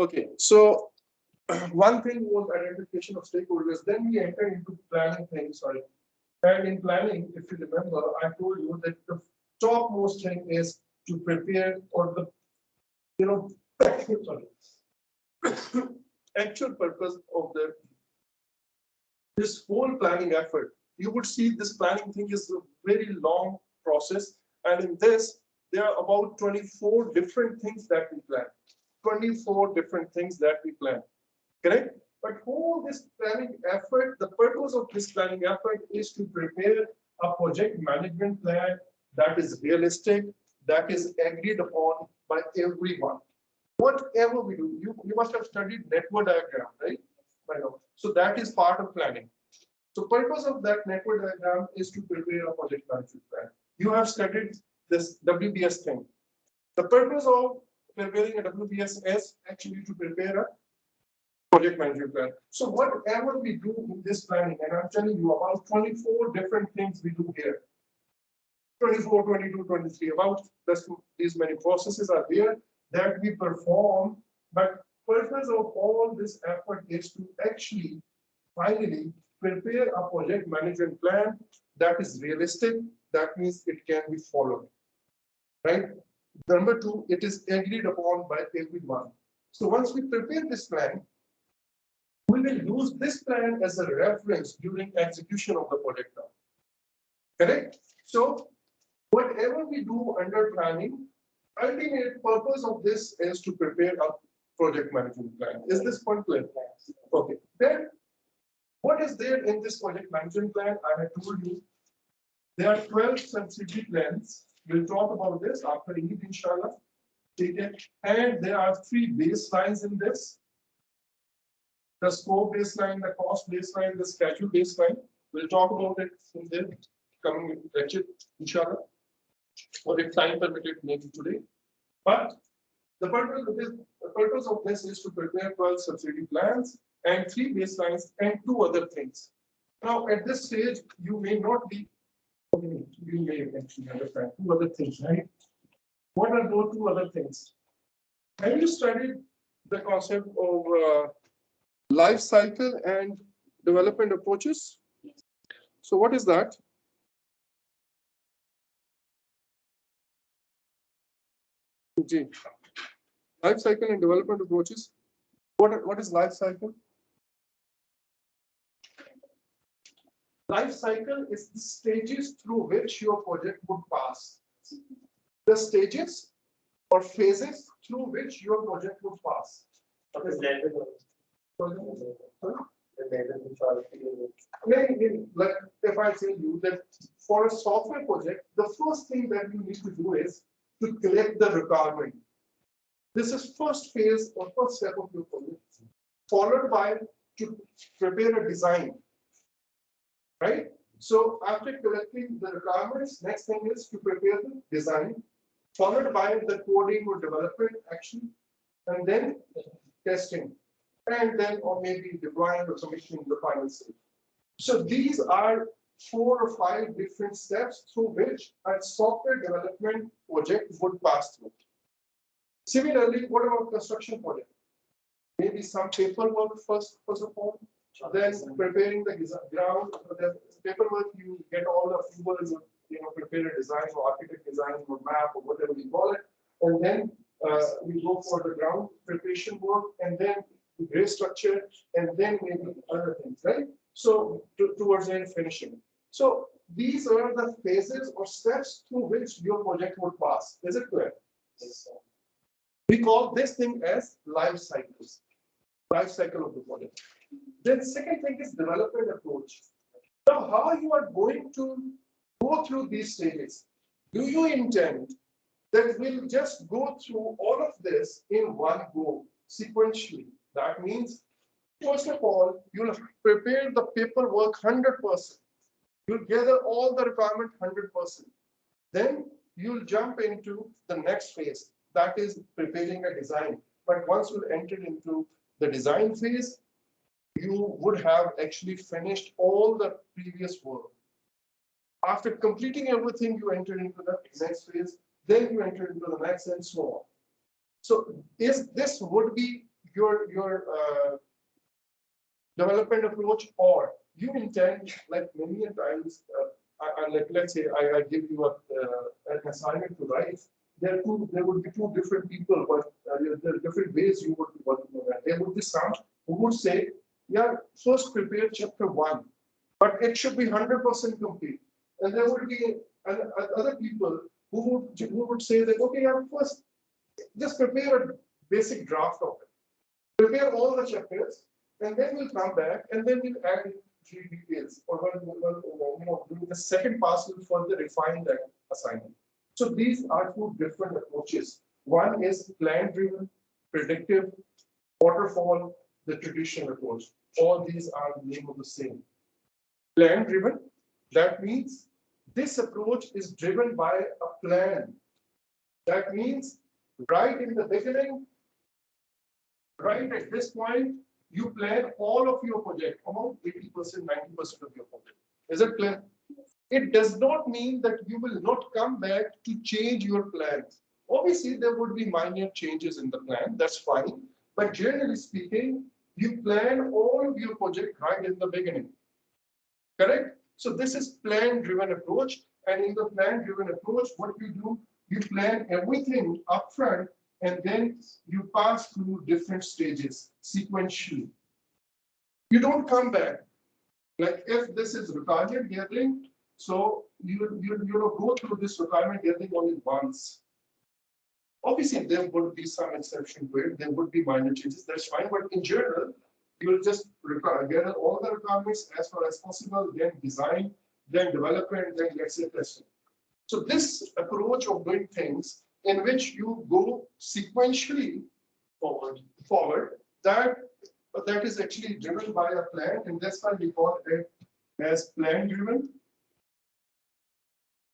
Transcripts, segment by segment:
Okay, so one thing was identification of stakeholders. Then we enter into planning thing. Sorry, and in planning, if you remember, I told you that the topmost thing is to prepare or the sorry actual purpose of this whole planning effort. You would see this planning thing is a very long process, and in this there are about 24 different things that we plan. 24 different things that we plan. Correct? But all this planning effort, the purpose of this planning effort is to prepare a project management plan that is realistic, that is agreed upon by everyone. Whatever we do, you must have studied network diagram, right? By now. So that is part of planning. So purpose of that network diagram is to prepare a project management plan. You have studied this WBS thing. The purpose of preparing a WBS is actually to prepare a project management plan. So whatever we do in this planning, and I'm telling you about 24 different things we do here. 24, 22, 23, about these many processes are there that we perform, but purpose of all this effort is to actually finally prepare a project management plan that is realistic. That means it can be followed, right? Number two, it is agreed upon by everyone. So once we prepare this plan, we will use this plan as a reference during execution of the project now. Correct? So whatever we do under planning, ultimate purpose of this is to prepare a project management plan. Is this point clear? Okay. Then what is there in this project management plan? I have told you there are 12 subsidiary plans. We'll talk about this after Eid, inshallah. Okay. And there are 3 baselines in this. The scope baseline, the cost baseline, the schedule baseline. We'll talk about it in the coming lecture, inshallah. Or if time permitted, maybe today. But the purpose of this is to prepare 12 subsidy plans and 3 baselines and 2 other things. Now, at this stage, you may not be, you may actually understand 2 other things, right? What are those 2 other things? Have you studied the concept of life cycle and development approaches? So what is that? G. Life cycle and development approaches. What is life cycle? Life cycle is the stages through which your project would pass. The stages or phases through which your project would pass. Like if I tell you that for a software project, the first thing that you need to do is to collect the requirement. This is first phase or first step of your project, followed by to prepare a design, right? So after collecting the requirements, next thing is to prepare the design, followed by the coding or development action, and then testing, and then or maybe deploying or commissioning the final stage. So these are 4 or 5 different steps through which a software development project would pass through. Similarly, what about construction project? Maybe some paperwork first of all, then preparing the ground. The paperwork, you get all the approvals, prepare a design or architect design or map or whatever we call it, and then we go for the ground preparation work, and then gray structure, and then maybe other things, right? So towards the end finishing. So these are the phases or steps through which your project would pass. Is it clear? Yes. We call this thing as life cycles, life cycle of the project. Then second thing is development approach. Now, how you are going to go through these stages? Do you intend that we'll just go through all of this in one go, sequentially? That means, first of all, you'll prepare the paperwork 100%. You'll gather all the requirement 100%. Then you'll jump into the next phase, that is preparing a design. But once you enter into the design phase, you would have actually finished all the previous work. After completing everything, you enter into the next phase, then you enter into the next, and so on. So this would be development approach, or you intend, like many a times, like let's say I give you an assignment to write. There would be two different people, but there are different ways you would be working on that. There would be some who would say, yeah, first prepare chapter 1, but it should be 100% complete. And there would be other people who would say that, okay, yeah, first just prepare a basic draft of it. Prepare all the chapters, and then we'll come back, and then we'll add in 3 details. Or during the second pass, we'll further refine that assignment. So these are two different approaches. One is plan-driven, predictive, waterfall, the traditional approach. All these are the name of the same. Plan-driven, that means this approach is driven by a plan. That means right in the beginning, right at this point, you plan all of your project, about 80%, 90% of your project. Is it clear? It does not mean that you will not come back to change your plans. Obviously, there would be minor changes in the plan, that's fine. But generally speaking, you plan all of your project right in the beginning. Correct? So this is plan-driven approach. And in the plan-driven approach, what you do, you plan everything upfront, and then you pass through different stages sequentially. You don't come back. Like if this is requirement gathering, so you go through this requirement gathering only once. Obviously, there would be some exception to it. There would be minor changes. That's fine. But in general, you will just gather all the requirements as far as possible, then design, then development, then let's say testing. So this approach of doing things in which you go sequentially forward, that is actually driven by a plan, and that's why we call it as plan-driven.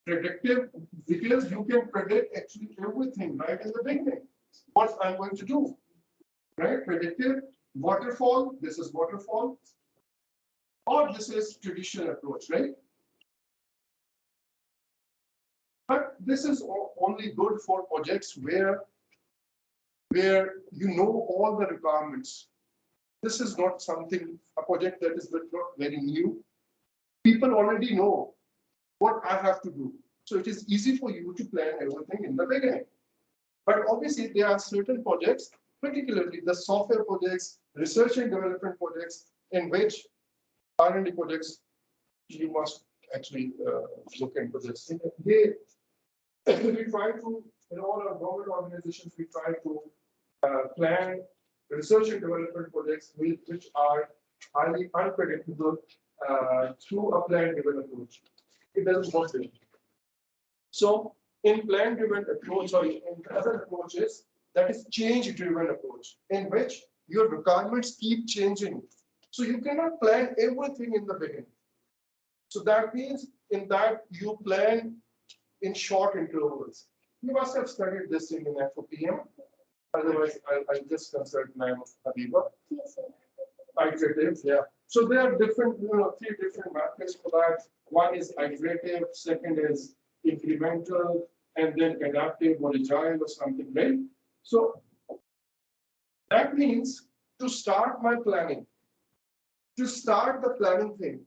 Predictive, because you can predict actually everything right in the beginning. What I'm going to do, right? Predictive, waterfall, this is waterfall, or this is traditional approach, right? But this is only good for projects where you know all the requirements. This is not something, a project that is not very new. People already know what I have to do. So it is easy for you to plan everything in the beginning. But obviously, there are certain projects, particularly the software projects, research and development projects, in which R&D projects, you must actually look into this. We try to, in all our government organizations, we try to plan research and development projects which are highly unpredictable through a plan-driven approach. It doesn't work there. So in plan-driven approach, or in other approaches, that is change-driven approach, in which your requirements keep changing. So you cannot plan everything in the beginning. So that means in that you plan in short intervals. You must have studied this in FOPM. Otherwise, I just consult Ma'am Habiba. Yes, iterative, yeah. So there are different, 3 different methods for that. One is iterative, second is incremental, and then adaptive or agile or something, right? So that means to start my planning, to start the planning thing,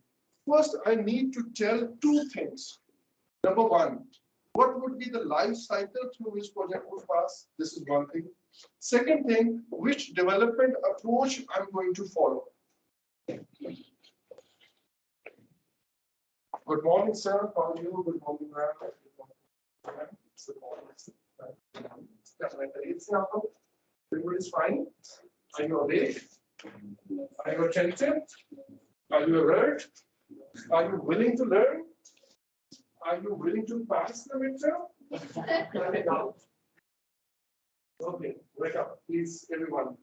first I need to tell 2 things. Number 1, what would be the life cycle through which project would pass? This is one thing. Second thing, which development approach I'm going to follow. Good morning, sir. How are you? Good morning, ma'am. Everybody is fine. Are you awake? Are you attentive? Are you alert? Are you willing to learn? Are you willing to pass the midterm? Okay, wake up, please, everyone.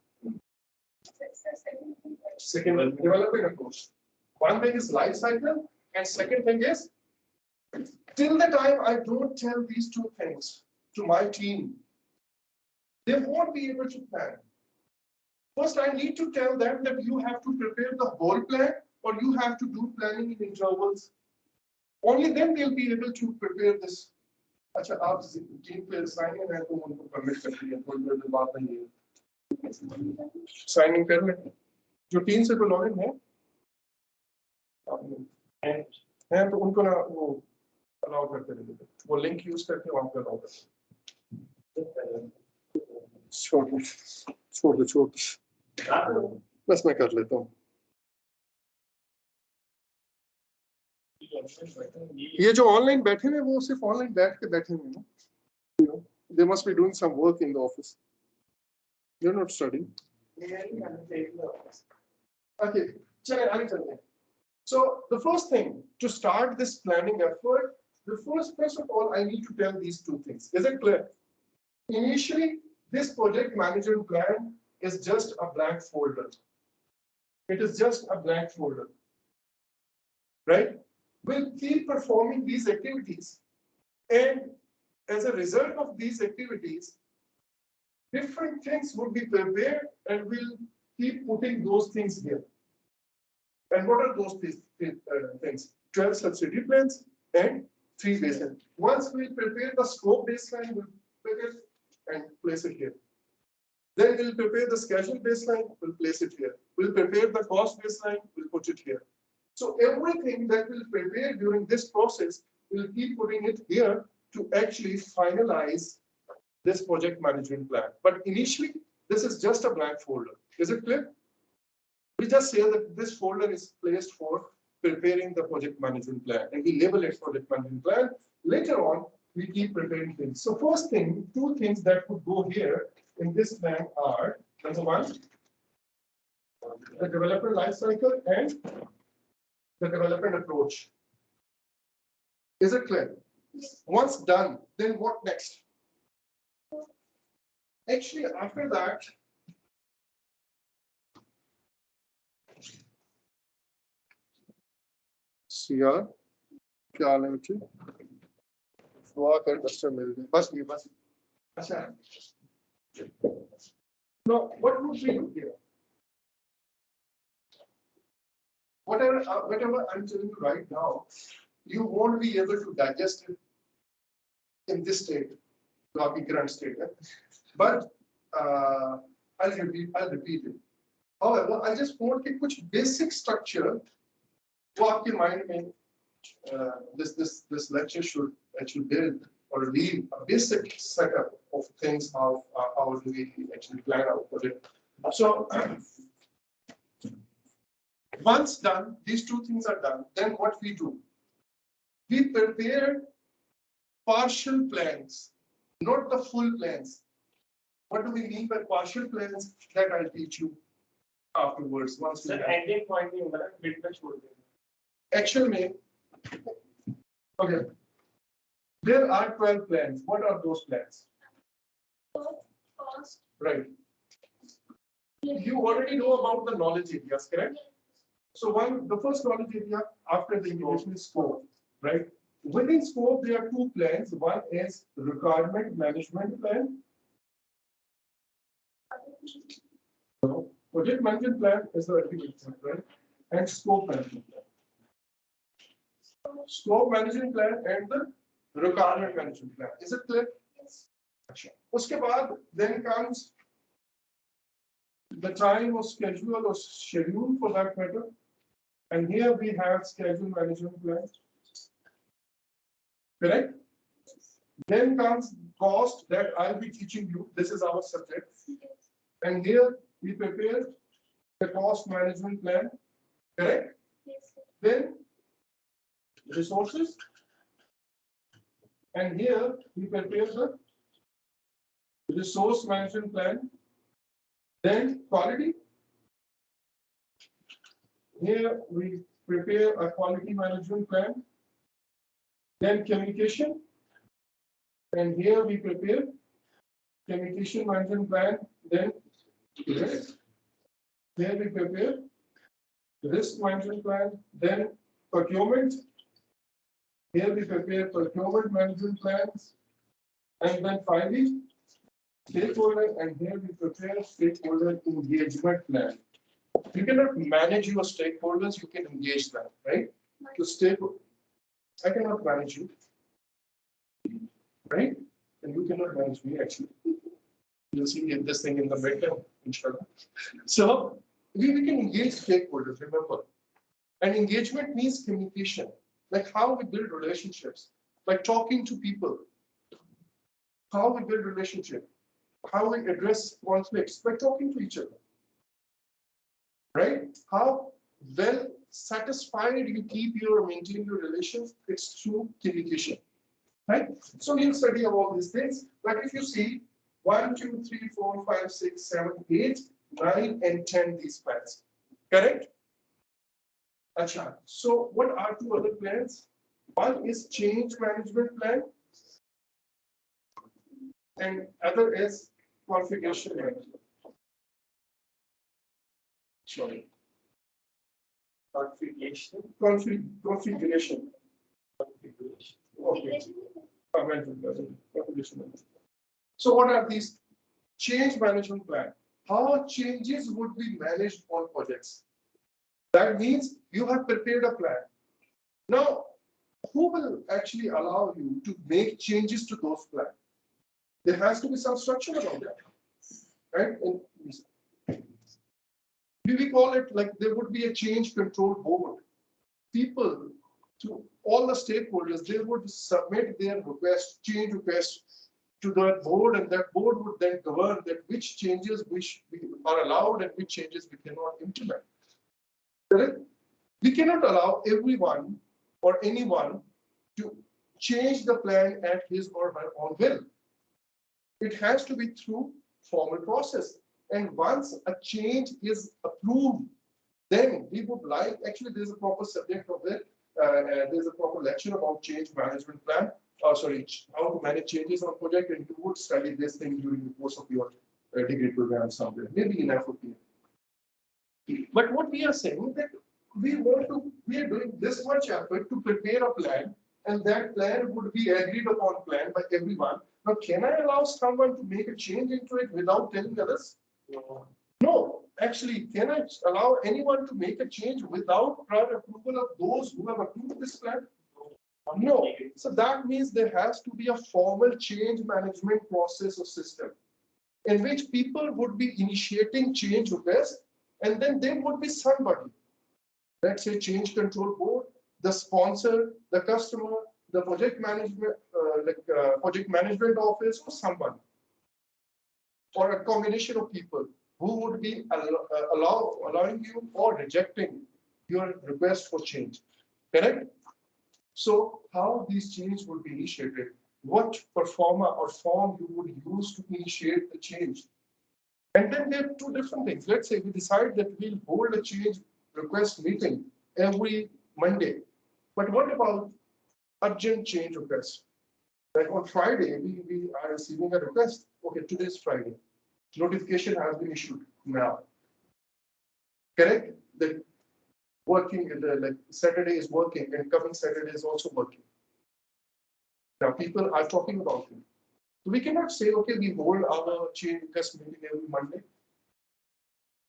Second, developing approach. One thing is life cycle, and second thing is, till the time I don't tell these 2 things to my team, they won't be able to plan. First, I need to tell them that you have to prepare the whole plan, or you have to do planning in intervals. Only then they'll be able to prepare this. अच्छा आप team पे assignment है तो उनको permit करती है थोड़ी देर बाद नहीं साइन इन कर ले जो टीम से तो लॉगिन है तो उनको ना वो अलाउ करते रहिए वो लिंक यूज करके वहां पर अलाउ करते छोड़ दो बस मैं कर लेता हूँ ये जो ऑनलाइन बैठे हैं वो सिर्फ ऑनलाइन बैठ के बैठे हुए हैं they must be doing some work in the office they're not studying okay चलिए आगे चलते हैं so the first thing to start this planning effort the first of all I need to tell these two things is it clear initially this project management plan is just a blank folder it is just a blank folder right we'll keep performing these activities and as a result of these activities, different things would be prepared and we'll keep putting those things here. And what are those things? 12 subsidy plans and 3 baseline. Once we prepare the scope baseline, we'll prepare it and place it here. Then we'll prepare the schedule baseline, we'll place it here. We'll prepare the cost baseline, we'll put it here. So everything that we'll prepare during this process, we'll keep putting it here to actually finalize this project management plan. But initially, this is just a blank folder. Is it clear? We just say that this folder is placed for preparing the project management plan and we label it project management plan. Later on, we keep preparing things. So first thing, 2 things that could go here in this plan are, number 1, the development life cycle and the development approach. Is it clear? Once done, then what next? Actually, after that, CR, क्या हाल है बच्चे? दुआ कर customer मिल गए बस ये बस अच्छा now what would we do here whatever I'm telling you right now you won't be able to digest it in this state copy current state but I'll repeat it however I just want कि कुछ basic structure वो आपके mind में this lecture should actually build or leave a basic setup of things how do we actually plan our project. So once done, these 2 things are done, then what we do? We prepare partial plans, not the full plans. What do we mean by partial plans? That I'll teach you afterwards. Once we ending point actual में okay. There are 12 plans. What are those plans? Cost. Right. You already know about the knowledge areas, correct? So the first knowledge area after the integration is scope, right? Within scope, there are 2 plans. One is requirement management plan. So, project management plan is the activity plan, right? And scope management plan. Scope management plan and the requirement management plan. Is it clear? Yes. Uske baad, then comes the time or schedule or schedule for that matter. And here we have schedule management plan. Correct? Then comes cost that I'll be teaching you. This is our subject. And here we prepare the cost management plan. Correct? Yes. Then resources. And here we prepare the resource management plan. Then quality. Here we prepare a quality management plan. Then communication. And here we prepare communication management plan. Then risk. Here we prepare risk management plan. Then procurement. Here we prepare procurement management plans. And then finally, stakeholder, and here we prepare stakeholder engagement plan. You cannot manage your stakeholders, you can engage them, right? So I cannot manage you, right? And you cannot manage me actually. You'll see this thing in the midterm, inshallah. So we can engage stakeholders, remember. And engagement means communication, like how we build relationships, by talking to people, how we build relationship, how we address conflicts, by talking to each other, right? How well satisfied you keep your, maintain your relations, it's through communication, right? So you'll study all these things, but if you see 1, 2, 3, 4, 5, 6, 7, 8, 9, and 10 these plans, correct? Achha. So what are two other plans? One is change management plan, and other is configuration management. Sorry. Configuration. Configuration. Okay. Configuration. So what are these? Change management plan. How changes would be managed on projects. That means you have prepared a plan. Now, who will actually allow you to make changes to those plans? There has to be some structure around that, right? And we call it like there would be a change control board. People, to all the stakeholders, they would submit their request, change request to the board, and that board would then govern that which changes which are allowed and which changes we cannot implement. Correct? We cannot allow everyone or anyone to change the plan at his or her own will. It has to be through formal process. And once a change is approved, then we would like, actually there's a proper subject of it, there's a proper lecture about change management plan, how to manage changes on project, and you would study this thing during the course of your degree program somewhere, maybe in FOP. But what we are saying that we are doing this much effort to prepare a plan, and that plan would be agreed upon plan by everyone. Now, can I allow someone to make a change into it without telling others? No. No. Actually, can I allow anyone to make a change without prior approval of those who have approved this plan? No. So that means there has to be a formal change management process or system in which people would be initiating change requests, and then there would be somebody, let's say change control board, the sponsor, the customer, the project management, project management office, or someone, or a combination of people who would be allowing you or rejecting your request for change. Correct? So how these changes would be initiated, what performer or form you would use to initiate the change. And then there are two different things. Let's say we decide that we'll hold a change request meeting every Monday. But what about urgent change requests? Like on Friday, we are receiving a request. Okay, today is Friday. Notification has been issued now. Correct? The working, like Saturday is working, and coming Saturday is also working. Now people are talking about it. So we cannot say, okay, we hold our change request meeting every Monday,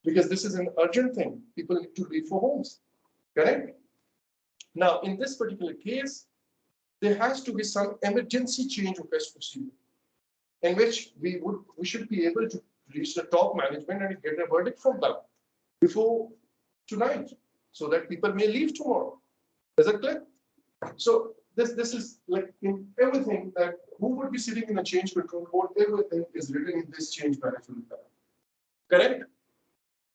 because this is an urgent thing. People need to leave for homes. Correct? Now, in this particular case, there has to be some emergency change request procedure in which we should be able to reach the top management and get a verdict from them before tonight, so that people may leave tomorrow. Is it clear? So this is like in everything that who would be sitting in a change control board, everything is written in this change management plan. Correct?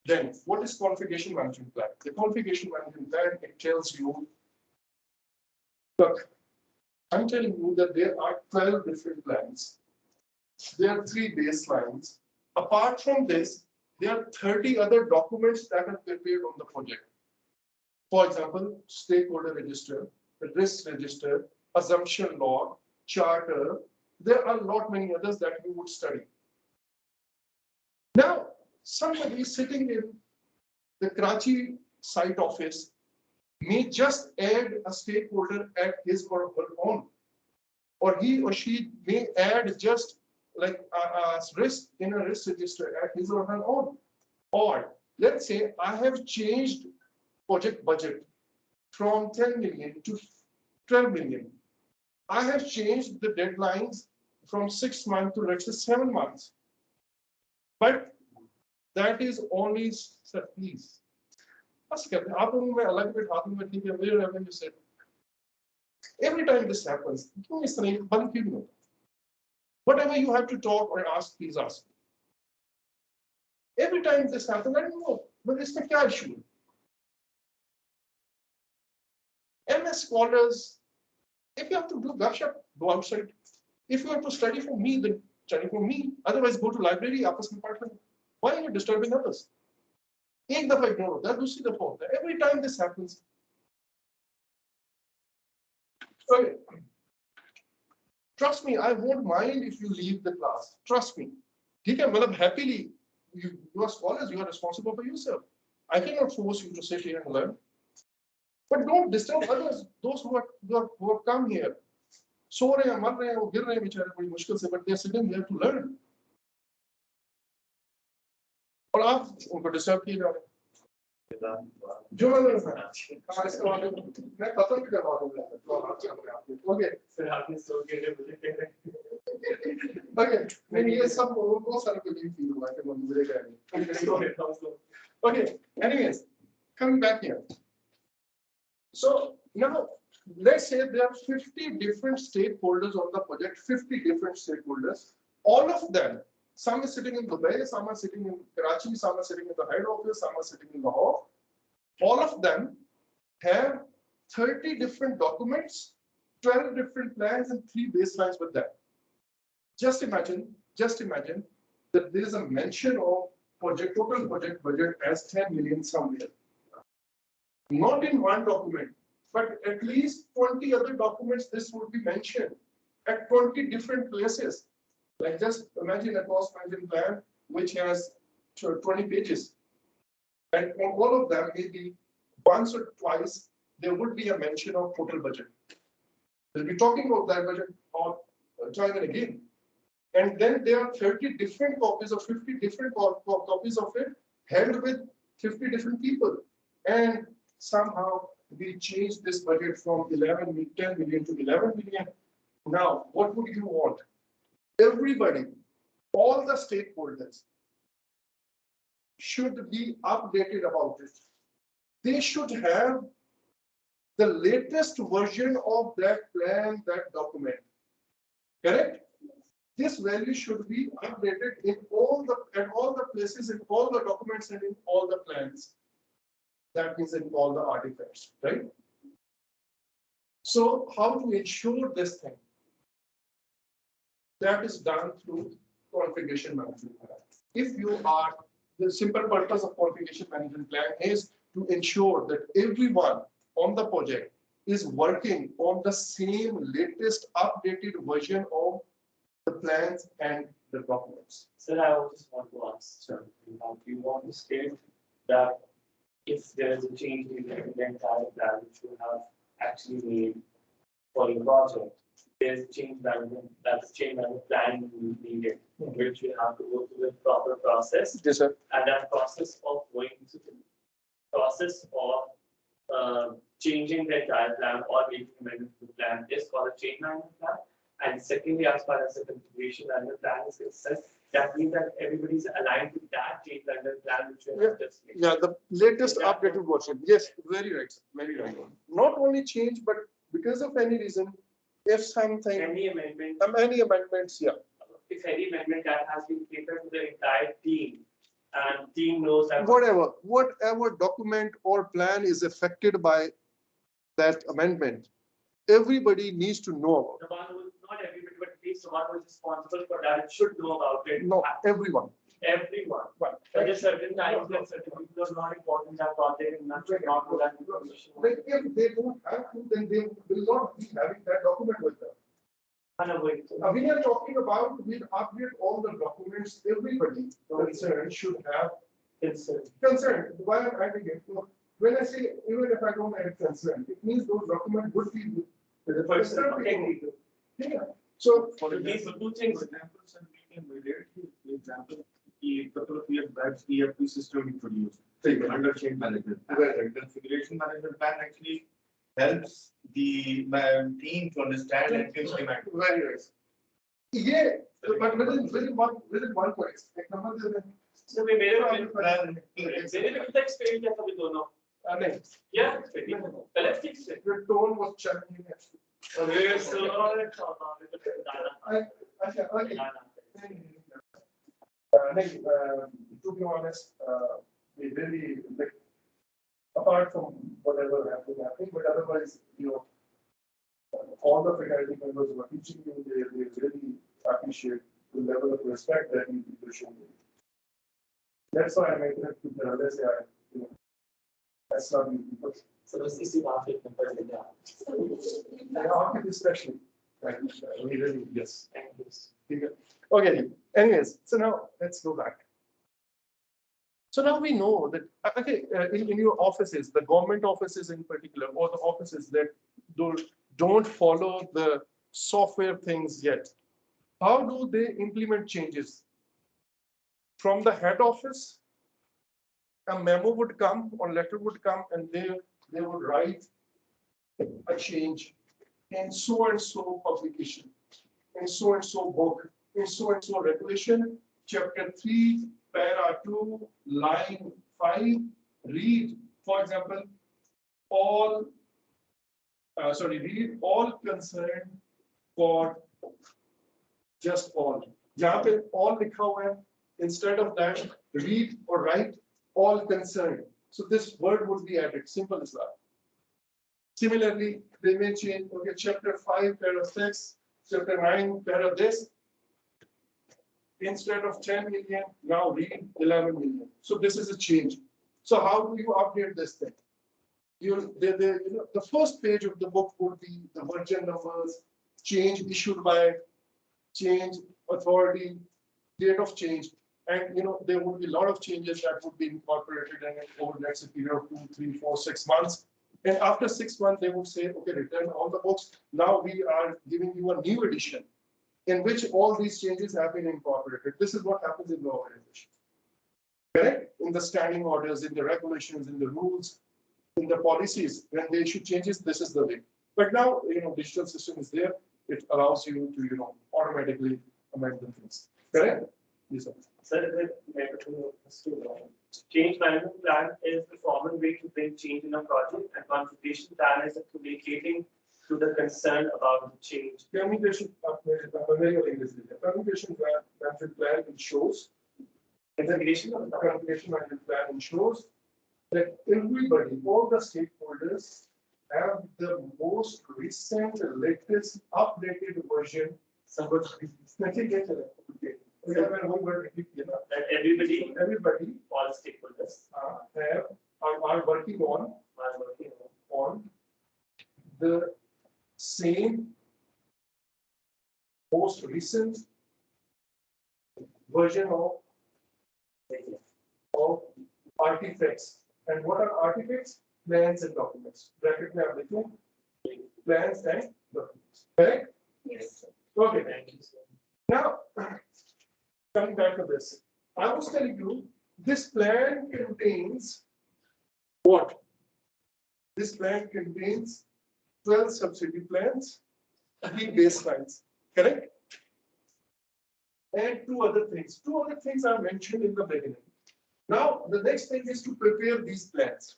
Then what is configuration management plan? The configuration management plan, it tells you, look, I'm telling you that there are 12 different plans. There are 3 baselines. Apart from this, there are 30 other documents that are prepared on the project. For example, stakeholder register, the risk register, assumption log, charter. There are a lot many others that you would study. Now, somebody sitting in the Karachi site office may just add a stakeholder at his or her own, or he or she may add just like a risk in a risk register at his or her own. Or let's say I have changed project budget from 10 million to 12 million. I have changed the deadlines from 6 months to let's say 7 months. But that is only, sir, please. Wherever you said, every time this happens, whatever you have to talk or ask, please ask. Every time this happens, I don't know, but it's the issue. MS scholars, if you have to do gupshup, go outside. If you have to study for me, then study for me. Otherwise, go to library, आपस में पढ़ लें. Why are you disturbing others? एक दफा ignore होता है, दूसरी दफा होता है. Every time this happens. Okay. Trust me, I won't mind if you leave the class. Trust me. ठीक है, मतलब happily, you are scholars, you are responsible for yourself. I cannot force you to sit here and learn. But don't disturb others, those who have come here. सो रहे हैं, मर रहे हैं, वो गिर रहे हैं बेचारे बड़ी मुश्किल से, but they are sitting there to learn. और आप उनको डिस्टर्ब किए जा रहे हैं. जो मैं खत्म भी करवा दूंगा. ओके फिर आपने सो के लिए मुझे कह रहे हैं. ओके नहीं ये सब बहुत सारे को नहीं फील हुआ कि मुझे कह रहे हैं. Okay anyways coming back here. So now let's say there are 50 different stakeholders on the project, 50 different stakeholders. All of them, some is sitting in Dubai, some are sitting in Karachi, some are sitting in the head office, some are sitting in Lahore. All of them have 30 different documents, 12 different plans, and 3 baselines with them. Just imagine that there is a mention of total project budget as 10 million somewhere. Not in one document, but at least 20 other documents this would be mentioned at 20 different places. Like just imagine a cost management plan which has 20 pages. And on all of them, maybe once or twice, there would be a mention of total budget. They'll be talking about that budget or time and again. And then there are 30 different copies or 50 different copies of it held with 50 different people. And somehow we changed this budget from 10 million to 11 million. Now, what would you want? Everybody, all the stakeholders should be updated about it. They should have the latest version of that plan, that document. Correct? This value should be updated in all the places, in all the documents, and in all the plans. That means in all the artifacts, right? So how to ensure this thing? That is done through configuration management plan. If you are, the simple purpose of configuration management plan is to ensure that everyone on the project is working on the same latest updated version of the plans and the documents. Sir, I just want to ask, sir, you want to state that if there is a change in the entire plan which you have actually made for your project, there is a change management, that's change management plan needed, which you have to go through the proper process. Yes, sir. And that process of going through the process of changing the entire plan or making amendments to the plan is called a change management plan. And secondly, as far as the configuration management plan is concerned, that means that everybody is aligned with that change management plan which you have just made. Yeah, the latest updated version. Yes, very right, very right. Not only change, but because of any reason, if something, Any amendment, any amendments, yeah. if any amendment that has been catered to the entire team, and team knows that Whatever document or plan is affected by that amendment, everybody needs to know about the one who is not everybody, but at least the one who is responsible for that should know about it. it. No, everyone. Everyone. Right. But just certain times when certain people are not important that project and not know that information. Like if they don't have to, then they will not be having that document with them. Now we are talking about, we'll update all the documents, everybody concerned should have concern. Why I'm adding it? When I say, even if I don't add concern, it means those documents would be with the person. Yeah. So For these two things, For example, a couple of years back, ERP system introduced under change management. The configuration management plan actually helps the team to understand and implement. very nice. Yeah, but within one place. एक number दे दें। So we मेरे भी explain किया था भी दोनों। नहीं। Yeah, पहले fix it. Your tone was challenging actually. अरे sir, to be honest, we really like, apart from whatever happening, but otherwise, all the faculty members who are teaching you, they really appreciate the level of respect that you people show. That's why I make it to the others. That's not you people. So this is the market number. They are especially. Really, yes. Thank you. Okay. Anyways, so now let's go back. So now we know that okay, in your offices, the government offices in particular, or the offices that don't follow the software things yet, how do they implement changes? From the head office, a memo would come or letter would come, and they would write a change in so and so publication, in so and so book, in so and so regulation, chapter 3, para 2, line 5, read, for example, read all concerned for just all. यहाँ पे all लिखा हुआ है. Instead of that, read or write all concerned. So this word would be added. Simple as that. Similarly, they may change, okay, chapter 5, para 6, chapter 9, para this. Instead of 10 million, now read 11 million. So this is a change. So how do you update this thing? The first page of the book would be the version numbers, change issued by, change authority, date of change. And there would be a lot of changes that would be incorporated in it over the next period of 2, 3, 4, 6 months. And after 6 months, they would say, okay, return all the books. Now we are giving you a new edition in which all these changes have been incorporated. This is what happens in the organization. Correct? In the standing orders, in the regulations, in the rules, in the policies, when they issue changes, this is the way. But now, digital system is there. It allows you to, automatically amend the things. Correct? Yes, sir. Sir, change management plan is the formal way to bring change in a project, and configuration plan is communicating to the concern about the change. Communication management plan ensures configuration management plan ensures that everybody, all the stakeholders, have the most recent, latest, updated version. That everybody, all stakeholders, are working on the same most recent version of artifacts. And what are artifacts? Plans and documents. Bracket में आप लिखें plans and documents. Correct? Yes. Okay. Thank you, sir. Now, coming back to this, I was telling you this plan contains what? This plan contains 12 subsidy plans, 3 baselines, correct? And 2 other things. 2 other things are mentioned in the beginning. Now, the next thing is to prepare these plans.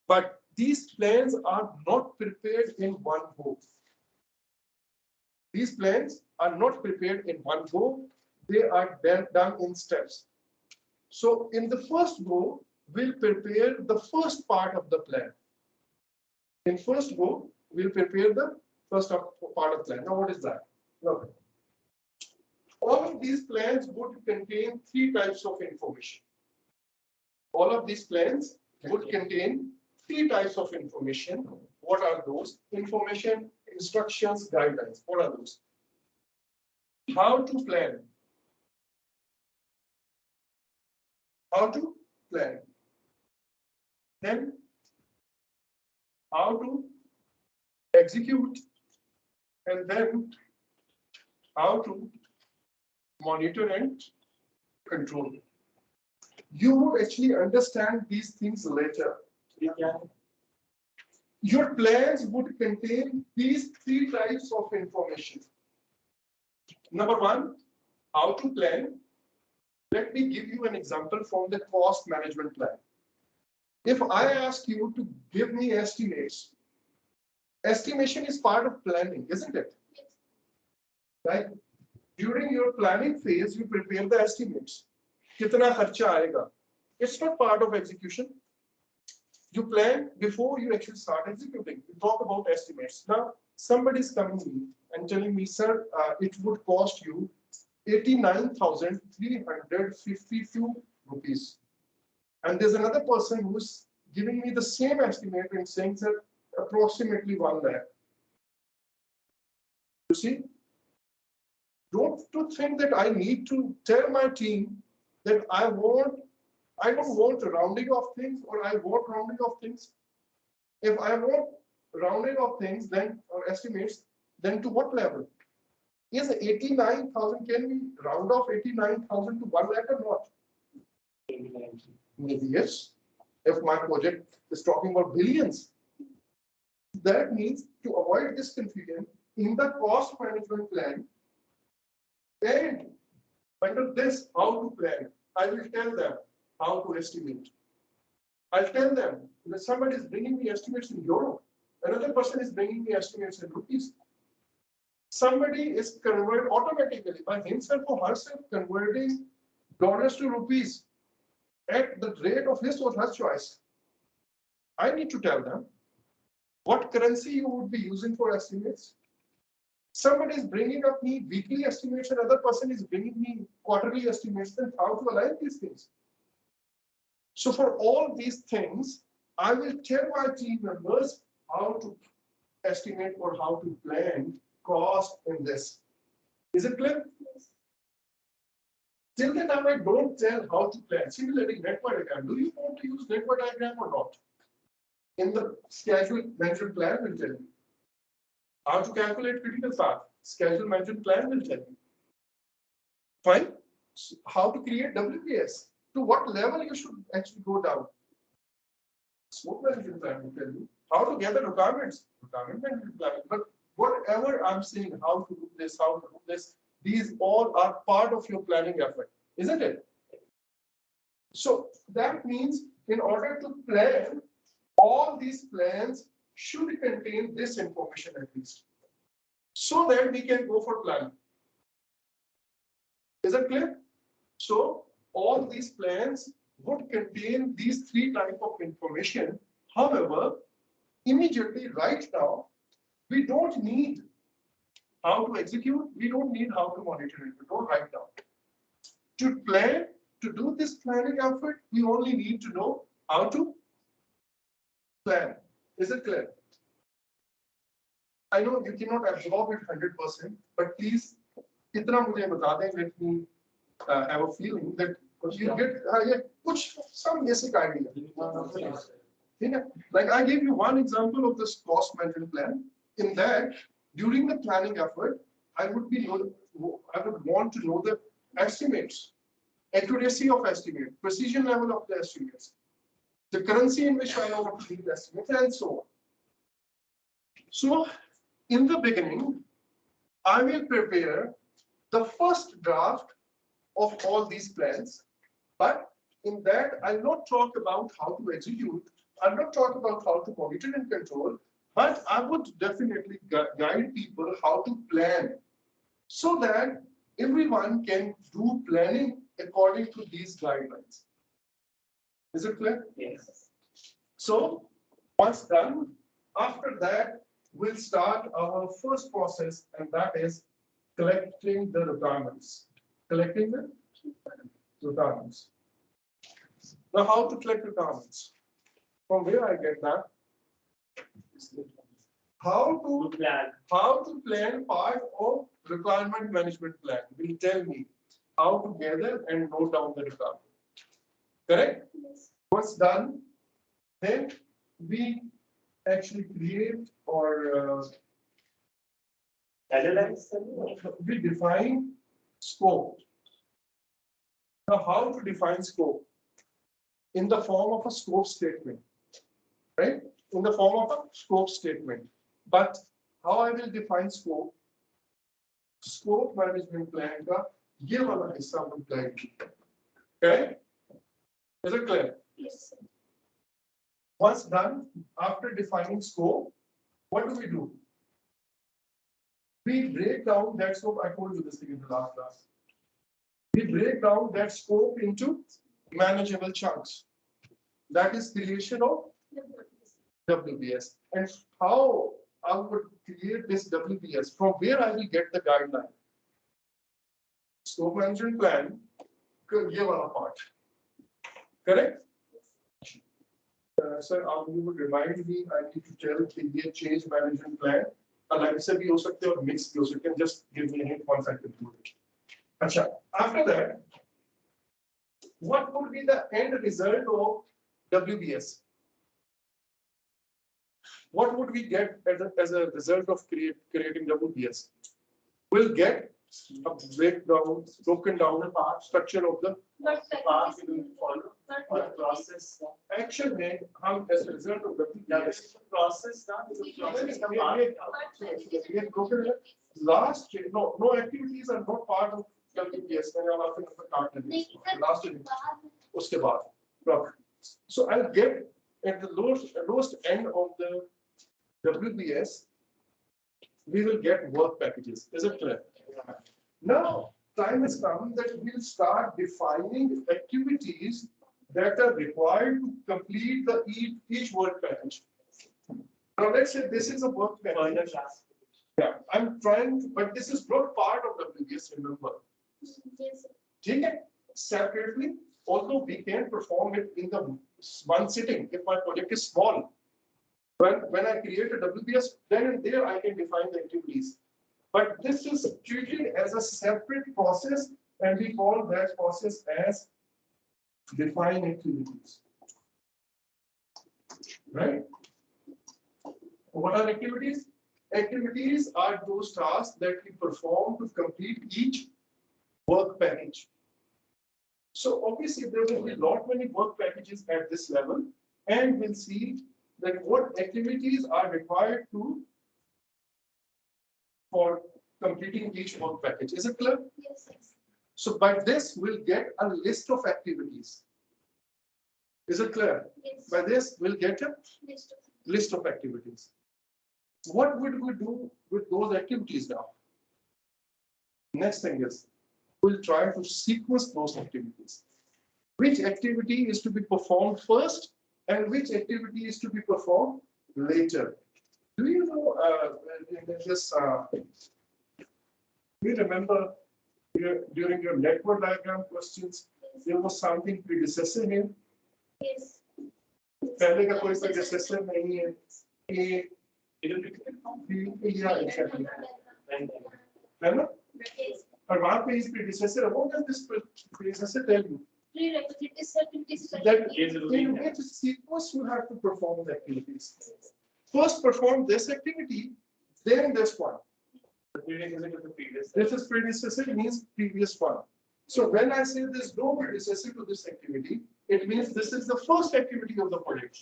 But these plans are not prepared in one go. These plans are not prepared in one go. They are done in steps. So in the first go, we'll prepare the first part of the plan. In first go, we'll prepare the first part of the plan. Now what is that? Look. All of these plans would contain 3 types of information. All of these plans would contain 3 types of information. What are those? Information, instructions, guidelines. What are those? How to plan. How to plan. Then how to execute. And then how to monitor and control. You would actually understand these things later. Your plans would contain these 3 types of information. Number one, how to plan. Let me give you an example from the cost management plan. If I ask you to give me estimates, estimation is part of planning, isn't it? Yes. Right? During your planning phase, you prepare the estimates. Kitna kharcha aayega? It's not part of execution. You plan before you actually start executing. We talk about estimates. Now, somebody is coming to me and telling me, sir, it would cost you 89,352 rupees. And there's another person who's giving me the same estimate and saying, sir, approximately 1 lakh. You see? Don't think that I need to tell my team that I don't want rounding of things or I want rounding of things. If I want rounding of things, then or estimates, then to what level? Is 89,000, can we round off 89,000 to 1 lakh or not? Maybe yes. If my project is talking about billions. That means to avoid this confusion, in the cost management plan, and under this, how to plan, I will tell them how to estimate. I'll tell them that somebody is bringing me estimates in euro, another person is bringing me estimates in rupees. Somebody is converted automatically by himself or herself converting dollars to rupees at the rate of his or her choice. I need to tell them what currency you would be using for estimates. Somebody is bringing up me weekly estimates, another person is bringing me quarterly estimates, then how to align these things. So for all these things, I will tell my team members how to estimate or how to plan cost in this. Is it clear? Yes. Till the time I don't tell how to plan, similarly network diagram, do you want to use network diagram or not? In the schedule management plan will tell you. How to calculate critical path, schedule management plan will tell you. Fine. So how to create WPS, to what level you should actually go down. Scope management plan will tell you. How to gather requirements, requirement management plan. But whatever I'm saying, how to do this, these all are part of your planning effort, isn't it? So that means in order to plan, all these plans should contain this information at least, so that we can go for planning. Is that clear? So all these plans would contain these 3 types of information. However, immediately right now, we don't need how to execute, we don't need how to monitor it, don't right now. To plan, to do this planning effort, we only need to know how to plan. Is it clear? I know you cannot absorb it 100%, but please, itna mujhe bata dein, let me have a feeling that you get some basic idea. Like I gave you one example of this cost management plan. In that, during the planning effort, I would want to know the estimates, accuracy of estimate, precision level of the estimates, the currency in which I know what to do the estimates, and so on. So, in the beginning, I will prepare the first draft of all these plans, but in that, I'll not talk about how to execute, I'll not talk about how to monitor and control, but I would definitely guide people how to plan so that everyone can do planning according to these guidelines. Is it clear? Yes. So once done, after that, we'll start our first process, and that is collecting the requirements. Collecting the requirements. Now, how to collect requirements? From where I get that? How to plan part of requirement management plan will tell me how to gather and note down the requirement. Correct? Yes. Once done, then we actually create or we define scope. Now, how to define scope? In the form of a scope statement, right? In the form of a scope statement. But how I will define scope? Scope management plan का ये वाला हिस्सा हम plan किया, correct? Is it clear? Yes, sir. Once done, after defining scope, what do? We break down that scope. I told you this thing in the last class. We break down that scope into manageable chunks. That is creation of WBS. And how I would create this WBS, from where I will get the guideline. Scope management plan, ये वाला part. Correct? Sir, you would remind me, I need to tell the change management plan. Like I said, भी हो सकते हैं और mix भी हो सकते हैं. Just give me a hint once I can do it. अच्छा, after that, what would be the end result of WBS? What would we get as a result of creating WBS? We'll get a broken down structure of the But path we will follow or process. action में हम as a result of WBS. Process ना, process का part. We have broken it. Last no activities are not part of WBS. मैंने अब आपको काट दिया. Last उसके बाद. So I'll get at the lowest end of the WBS, we will get work packages. Is it clear? Now, time has come that we'll start defining activities that are required to complete each work package. Now, let's say this is a work package. Yeah, I'm trying to, but this is not part of WBS, remember. yes, Take it separately, although we can perform it in the one sitting if my project is small. When I create a WBS, then and there I can define the activities. But this is treated as a separate process, and we call that process as define activities. Right? What are activities? Activities are those tasks that we perform to complete each work package. So obviously there will be a lot many work packages at this level, and we'll see that what activities are required for completing each work package. Is it clear? yes, yes. So by this we'll get a list of activities. Is it clear? Yes. By this we'll get a List of- list of activities. What would we do with those activities now? Next thing is, we'll try to sequence those activities. Which activity is to be performed first and which activity is to be performed later? Do you know, do you remember during your network diagram questions, there was something predecessor here? Yes. पहले का कोई predecessor नहीं है. Yeah, exactly. है ना? Yes. और वहाँ पे इस predecessor, what does this predecessor tell you? Prerequisite is certificate. That in which sequence you have to perform the activities. First perform this activity, then this one. This is predecessor, means previous one. So when I say there's no predecessor to this activity, it means this is the first activity of the project.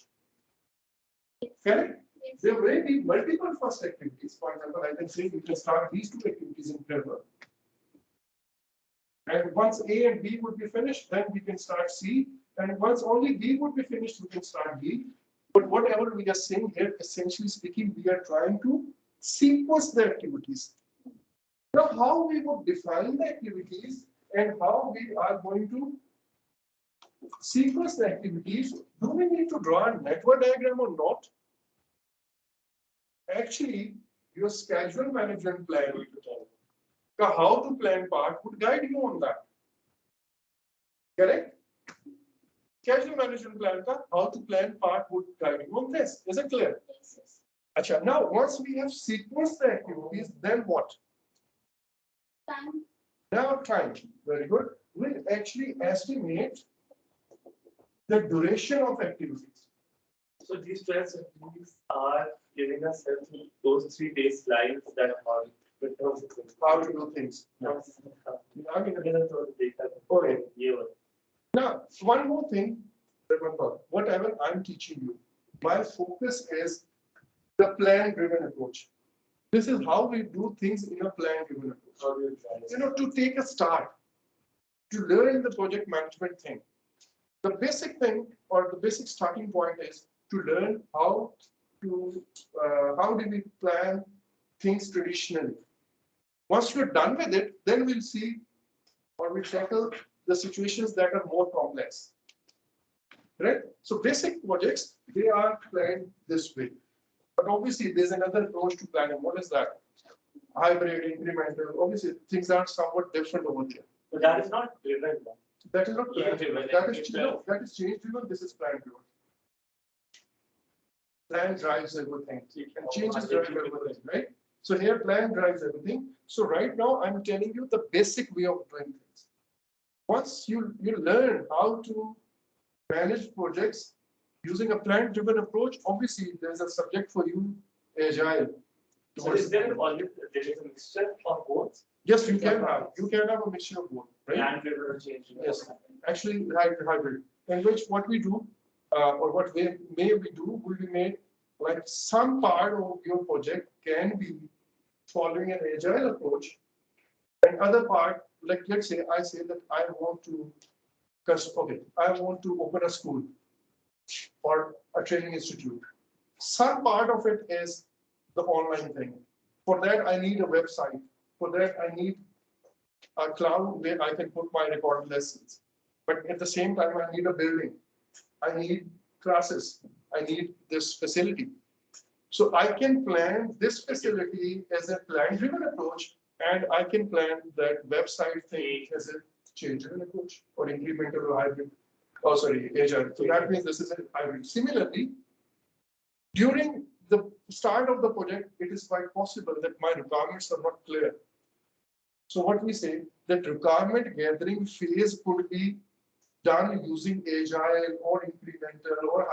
Correct? Yes. There may be multiple first activities. For example, I can say we can start these two activities in parallel. And once A and B would be finished, then we can start C. And once only B would be finished, we can start D. But whatever we are saying here, essentially speaking, we are trying to sequence the activities. Now, how we would define the activities and how we are going to sequence the activities, do we need to draw a network diagram or not? Actually, your schedule management plan, the how to plan part would guide you on that. Correct? Schedule management plan, the how to plan part would guide you on this. Is it clear? Yes, yes. Achha, now, once we have sequenced the activities, then what? Time. Now time, very good. We'll actually estimate the duration of activities. So these 12 activities are giving us those 3 days slides that are How to do things. Okay. Now, one more thing, remember, whatever I'm teaching you, my focus is the plan-driven approach. This is how we do things in a plan-driven approach. How do you try this? to take a start, to learn the project management thing. The basic thing or the basic starting point is to learn how do we plan things traditionally. Once we're done with it, then we'll see or we tackle the situations that are more complex. Right? So basic projects, they are planned this way. But obviously there's another approach to planning. What is that? Hybrid, incremental. Obviously things are somewhat different over there. But that is not driven. That is not plan driven. That is change driven. This is plan driven. Plan drives everything. And changes drive everything, right? So here plan drives everything. So right now I'm telling you the basic way of doing things. Once you learn how to manage projects using a plan driven approach, obviously there's a subject for you, agile. So is there always there is a mixture of both? Yes, you can have a mixture of both, right? Plan driven change. Yes, actually hybrid. In which what we do, or what we do, will be made like some part of your project can be following an agile approach, and other part, like let's say I say that I want to open a school or a training institute. Some part of it is the online thing. For that, I need a website. For that, I need a cloud where I can put my recorded lessons. But at the same time, I need a building. I need classes. I need this facility. So I can plan this facility as a plan-driven approach, and I can plan that website thing as a change-driven approach or incremental or hybrid. Oh, sorry, agile. So that means this is a hybrid. Similarly, during the start of the project, it is quite possible that my requirements are not clear. So what we say, that requirement gathering phase could be done using agile or incremental or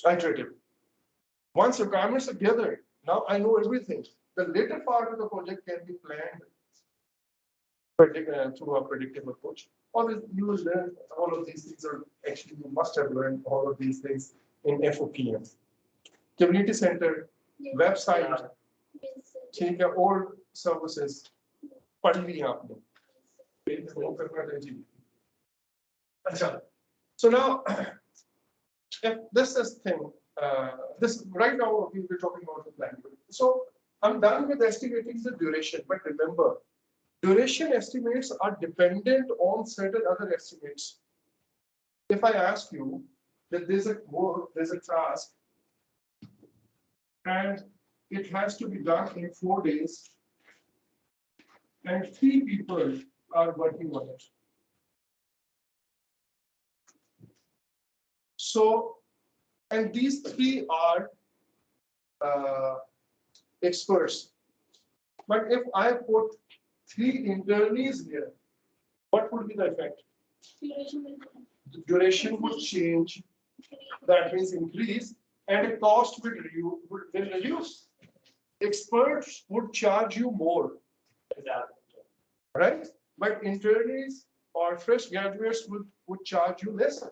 iterative. Once requirements are gathered, now I know everything. The later part of the project can be planned through a predictive approach. You will learn all of these things, or actually you must have learned all of these things in FOPM. Community center, website, ठीक है, और services, पढ़ ली आपने. So now, if this is thing, this right now we will be talking about the plan. So I'm done with estimating the duration, but remember, duration estimates are dependent on certain other estimates. If I ask you that there's a work, there's a task, and it has to be done in 4 days, and 3 people are working on it. So, and these 3 are experts. But if I put 3 internees here, what would be the effect? The duration would change. That means increase, and the cost will reduce. Experts would charge you more, right? But internees or fresh graduates would charge you less.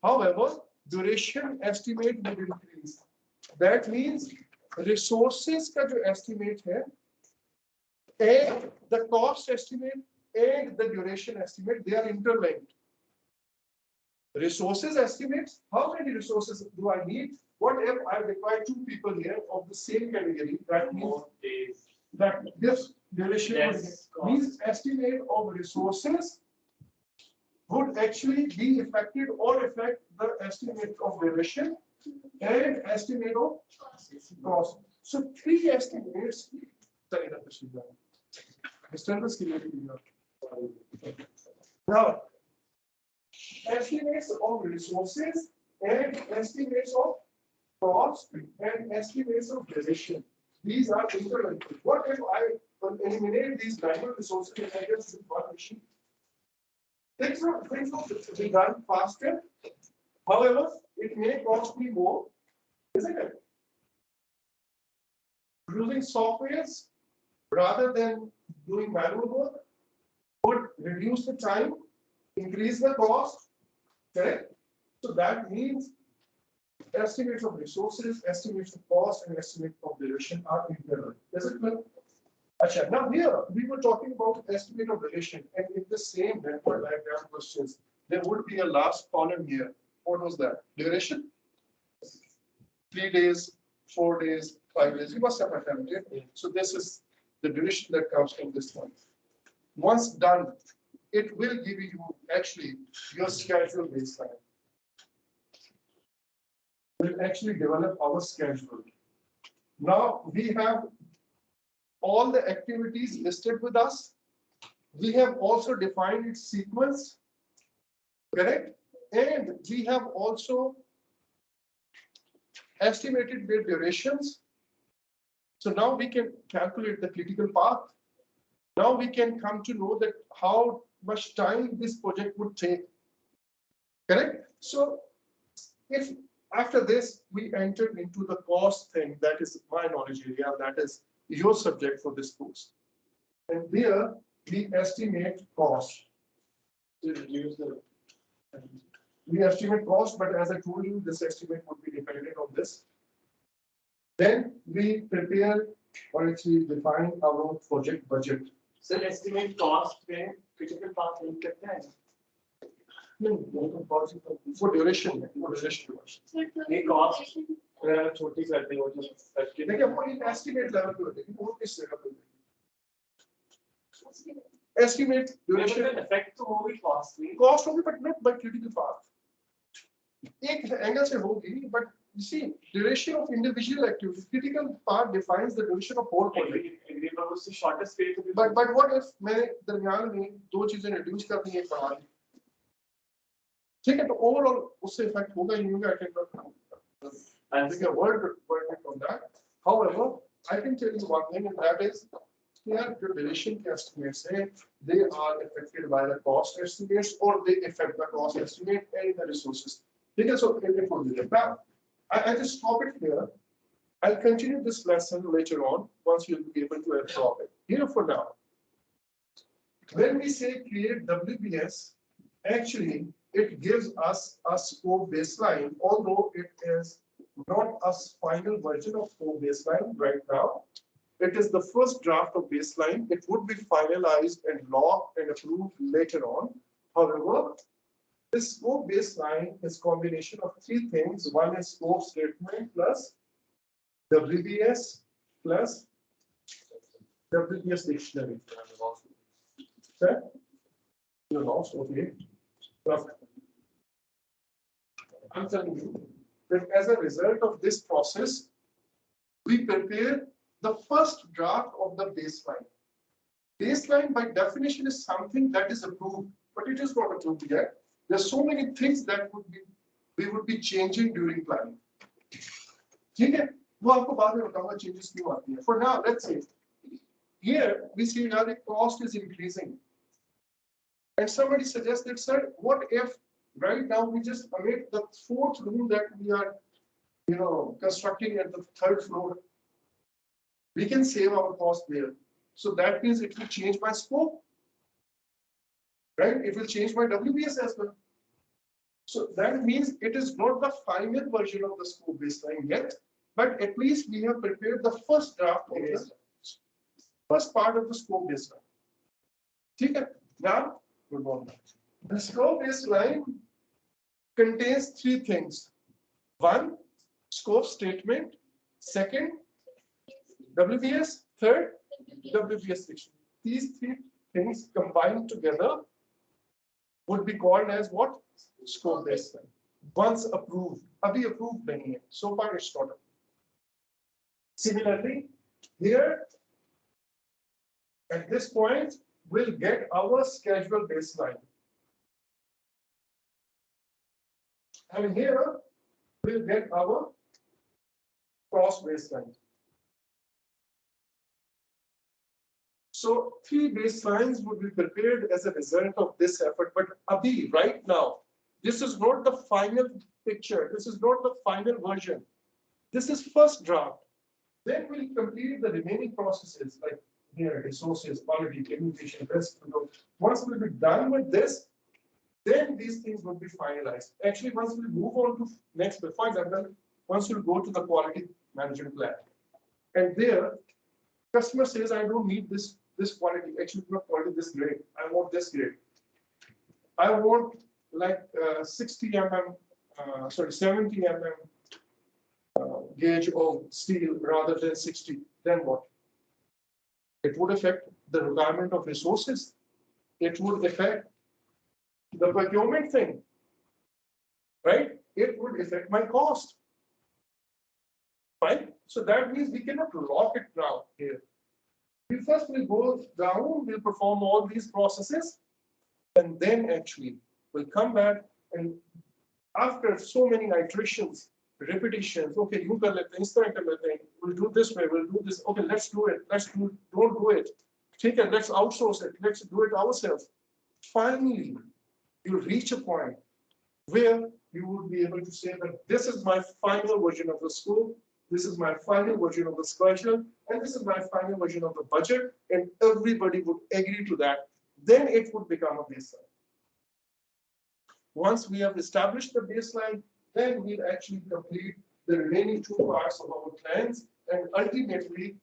However, duration estimate would increase. That means resources का जो estimate है, and the cost estimate and the duration estimate, they are interlinked. Resources estimates, how many resources do I need? What if I require 2 people here of the same category? That means that this duration means estimate of resources would actually be affected or affect the estimate of duration and estimate of cost. So 3 estimates. Now, estimates of resources and estimates of cost and estimates of duration. These are interlinked. What if I eliminate these manual resources and I just use one machine? Things will be done faster. However, it may cost me more, isn't it? Using softwares rather than doing manual work would reduce the time, increase the cost, correct? So that means Estimates of resources, estimates of cost, and estimate of duration are internal. Is it clear? Acha, now here we were talking about estimate of duration, and in the same network diagram questions, there would be a last column here. What was that? Duration? 3 days, 4 days, 5 days. You must have attempted. So this is the duration that comes from this one. Once done, it will give you actually your schedule baseline. We'll actually develop our schedule. Now we have all the activities listed with us. We have also defined its sequence, correct? And we have also estimated their durations. So now we can calculate the critical path. Now we can come to know that how much time this project would take, correct? So if after this we entered into the cost thing, that is my knowledge area, that is your subject for this course. And there we estimate cost. We estimate cost, but as I told you, this estimate would be dependent on this. Then we prepare or actually define our project budget. So estimate cost में critical path link करते हैं. For duration, ये cost अगर आप छोटी करते हो तो करके देखिए वो एक estimate level पे होते हैं, वो किस जगह पे होते हैं? Estimate duration effect तो होगी cost में. cost होगी, but not by critical path. एक एंगल से होगी, but you see duration of individual activity, critical part defines the duration of whole project. But उससे shortest way to be. But what if मैंने दरमियान में दो चीजें reduce कर दी, एक बढ़ा दी, ठीक है, तो overall उससे effect होगा ही नहीं होगा. I think a word on that. However, I can tell you one thing, and that is, here the duration estimates they are affected by the cost estimates, or they affect the cost estimate and the resources. Because of now, I just stop it here. I'll continue this lesson later on once you'll be able to absorb it. Here for now. When we say create WBS, actually it gives us a scope baseline, although it is not a final version of scope baseline right now. It is the first draft of baseline. It would be finalized and locked and approved later on. However, this scope baseline is combination of three things. One is scope statement plus WBS plus WBS dictionary. Okay? You're lost, okay. I'm telling you that as a result of this process, we prepare the first draft of the baseline. Baseline by definition is something that is approved, but it is not approved yet. There's so many things that we would be changing during planning. ठीक है, वो आपको बाद में बताऊंगा changes क्यों आती हैं. For now, let's say here we see now the cost is increasing, and somebody suggested, sir, what if right now we just omit the fourth room that we are, constructing at the third floor? We can save our cost there. So that means it will change my scope, right? It will change my WBS as well. So that means it is not the final version of the scope baseline yet, but at least we have prepared the first draft of the first part of the scope baseline. Okay? Now, good morning. The scope baseline contains three things. One, scope statement. Second, WBS. Third, WBS section. These three things combined together would be called as what? Scope baseline. Once approved. Abhi approved nahi hai. So far it's not approved. Similarly, here at this point we'll get our schedule baseline. And here we'll get our cost baseline. So three baselines would be prepared as a result of this effort. But Abhi, right now, this is not the final picture. This is not the final version. This is first draft. Then we'll complete the remaining processes like here, resources, quality, communication, risk. Once we'll be done with this, then these things would be finalized. Actually, once we move on to next, for example, once you go to the quality management plan, and there, customer says, I don't need this quality, actually not quality, this grade. I want this grade. I want like 60 mm, 70 mm gauge of steel rather than 60. Then what? It would affect the requirement of resources. It would affect the procurement thing, right? It would affect my cost, right? So that means we cannot lock it now here. We first will go down, we'll perform all these processes, and then actually we'll come back, and after so many iterations, repetitions, okay, you can let the instrument, we'll do this way, we'll do this, okay, let's do it, don't do it. Take it, let's outsource it, let's do it ourselves. Finally, you'll reach a point where you would be able to say that this is my final version of the scope, this is my final version of the schedule, and this is my final version of the budget, and everybody would agree to that. Then it would become a baseline. Once we have established the baseline, then we'll actually complete the remaining two parts of our plans, and ultimately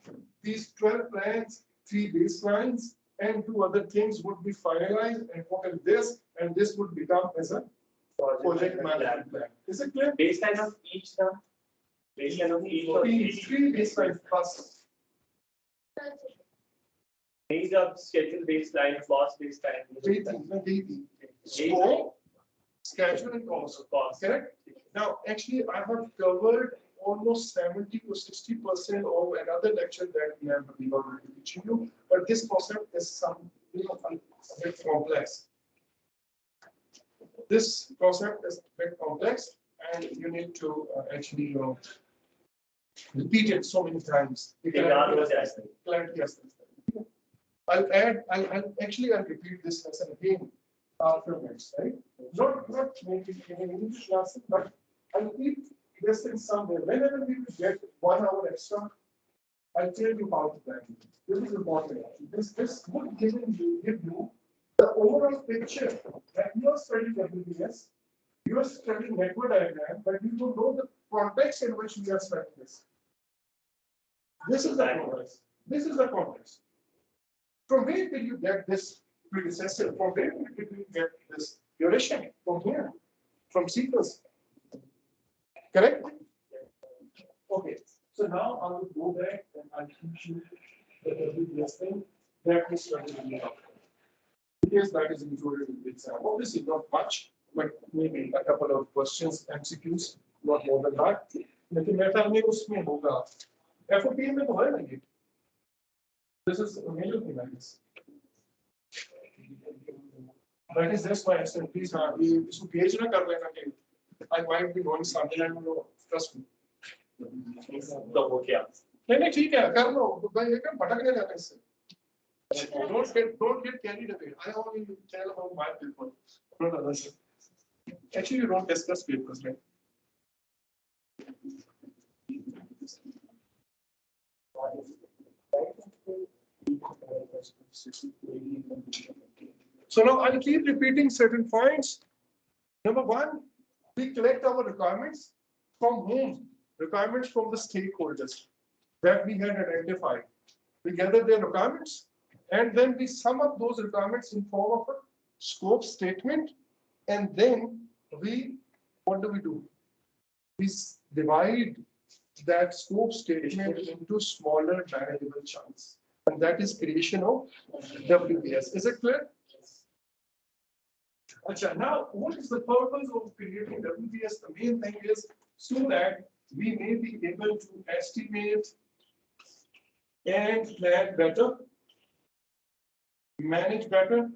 these 12 plans, 3 baselines, and 2 other things would be finalized and put in this, and this would become as a project management plan. Is it clear? Baseline of each term? Baseline of each. 3 baselines plus. These are schedule baseline, cost baseline. 3 things. Scope, schedule, and cost. Correct? Now, actually, I have covered almost 70 to 60% of another lecture that we have been already teaching you, but this concept is a bit complex. This concept is a bit complex, and you need to actually repeat it so many times. Clarity aspect. I'll repeat this lesson again afterwards, right? Not maybe in English lesson, but I'll keep this in somewhere. Whenever we get 1 hour extra, I'll tell you how to plan it. This is important. This would give you the overall picture that you are studying WBS, you are studying network diagram, but you don't know the context in which we are studying this. This is the context. This is the context. From where did you get this predecessor? From where did you get this duration? From here, from sequence. Correct? Okay. So now I will go back and I'll teach you the WBS thing that we studied. Because that is included in the exam. Obviously, not much, but maybe a couple of questions, MCQs, not more than that. लेकिन मेरा में उसमें होगा. FOP में तो है ना ये. This is a major thing, I guess. That is just why I said, please, इसको page ना कर लेना कि I might be going something and no, trust me. तो वो क्या? नहीं ठीक है, कर लो. तो भाई ये क्या भटकने जाते हैं इससे. Don't get carried away. I only tell about my paper, not others. Actually, you don't discuss papers, right? So now I'll keep repeating certain points. Number 1, we collect our requirements from whom? Requirements from the stakeholders that we had identified. We gather their requirements, and then we sum up those requirements in form of a scope statement, and then what do? We divide that scope statement into smaller manageable chunks, and that is creation of WBS. Is it clear? Achha, now, what is the purpose of creating WBS? The main thing is so that we may be able to estimate and plan better, manage better,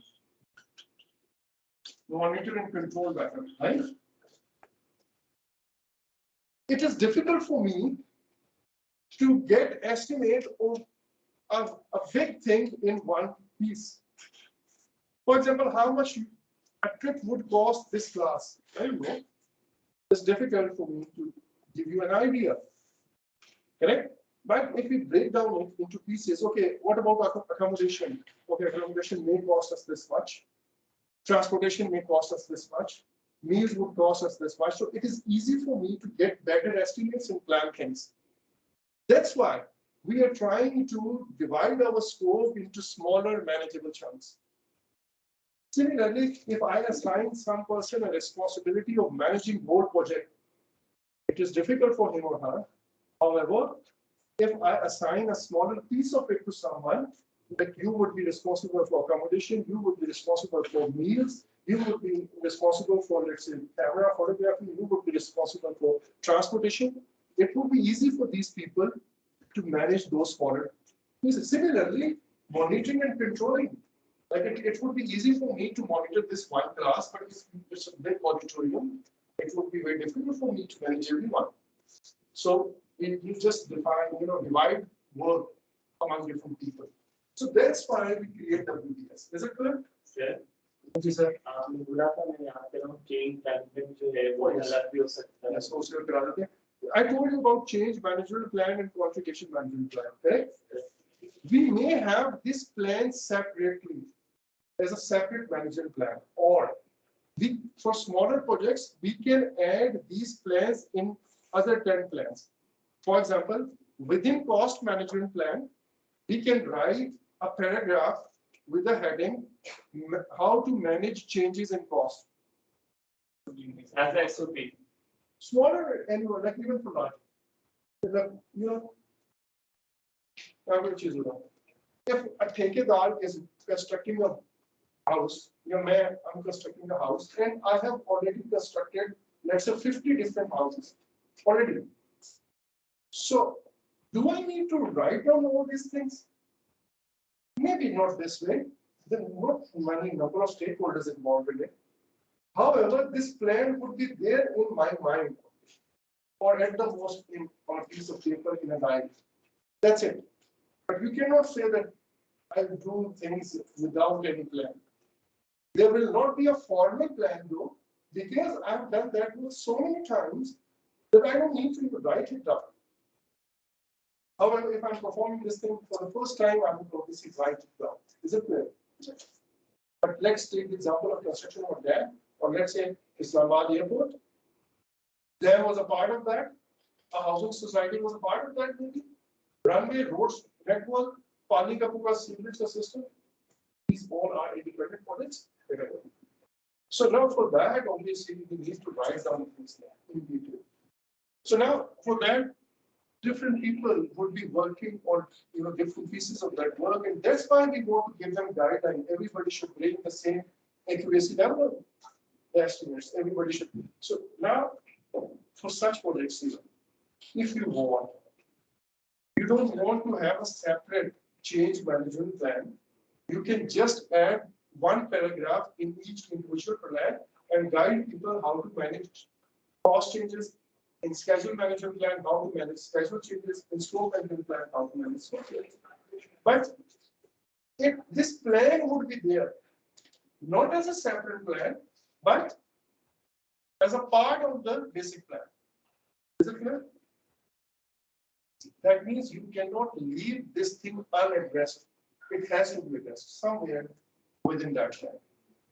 monitor and control better, right? It is difficult for me to get estimate of a big thing in one piece. For example, how much a trip would cost this class? I don't know. It's difficult for me to give you an idea. Correct? But if we break down it into pieces, okay, what about accommodation? Okay, accommodation may cost us this much. Transportation may cost us this much. Meals would cost us this much. So it is easy for me to get better estimates and plan things. That's why we are trying to divide our scope into smaller manageable chunks. Similarly, if I assign some person a responsibility of managing whole project, it is difficult for him or her. However, if I assign a smaller piece of it to someone, like you would be responsible for accommodation, you would be responsible for meals, you would be responsible for, let's say, camera photography, you would be responsible for transportation, it would be easy for these people to manage those smaller pieces. Similarly, monitoring and controlling. Like it would be easy for me to monitor this one class, but if it's a big auditorium, it would be very difficult for me to manage everyone. So you just divide work among different people. So that's why we create WBS. Is it clear? Yeah. जी sir बोला था मैंने यहाँ पे ना change management जो है वो अलग भी हो सकता है. Yes, also करा देते हैं. I told you about change management plan and qualification management plan, correct? We may have this plan separately as a separate management plan, or for smaller projects, we can add these plans in other 10 plans. For example, within cost management plan, we can write a paragraph with a heading, how to manage changes in cost. As a SOP. Smaller anyway, like even for large. If a ठेकेदार is constructing a house, I'm constructing a house, and I have already constructed, let's say, 50 different houses already. So, do I need to write down all these things? Maybe not this way. There are not many number of stakeholders involved in it. However, this plan would be there in my mind, or at the most on a piece of paper in a diary. That's it. But you cannot say that I do things without any plan. There will not be a formal plan though, because I've done that work so many times that I don't need to even write it down. However, if I'm performing this thing for the first time, I would obviously write it down. Is it clear? But let's take the example of construction of a dam, or let's say Islamabad Airport. Dam was a part of that. A housing society was a part of that maybe. Runway, roads, network, Pani ka pura sewerage system. These all are independent projects. So now for that, obviously, we need to write down things there in detail. So now for that, different people would be working on different pieces of that work, and that's why we want to give them guidelines. Everybody should bring the same accuracy level. Estimates. Everybody should. So now, for such projects, if you want, you don't want to have a separate change management plan. You can just add one paragraph in each individual plan and guide people how to manage cost changes in schedule management plan, how to manage schedule changes in scope management plan, how to manage scope changes. But if this plan would be there, not as a separate plan, but as a part of the basic plan. Is it clear? That means you cannot leave this thing unaddressed. It has to be addressed somewhere within that plan.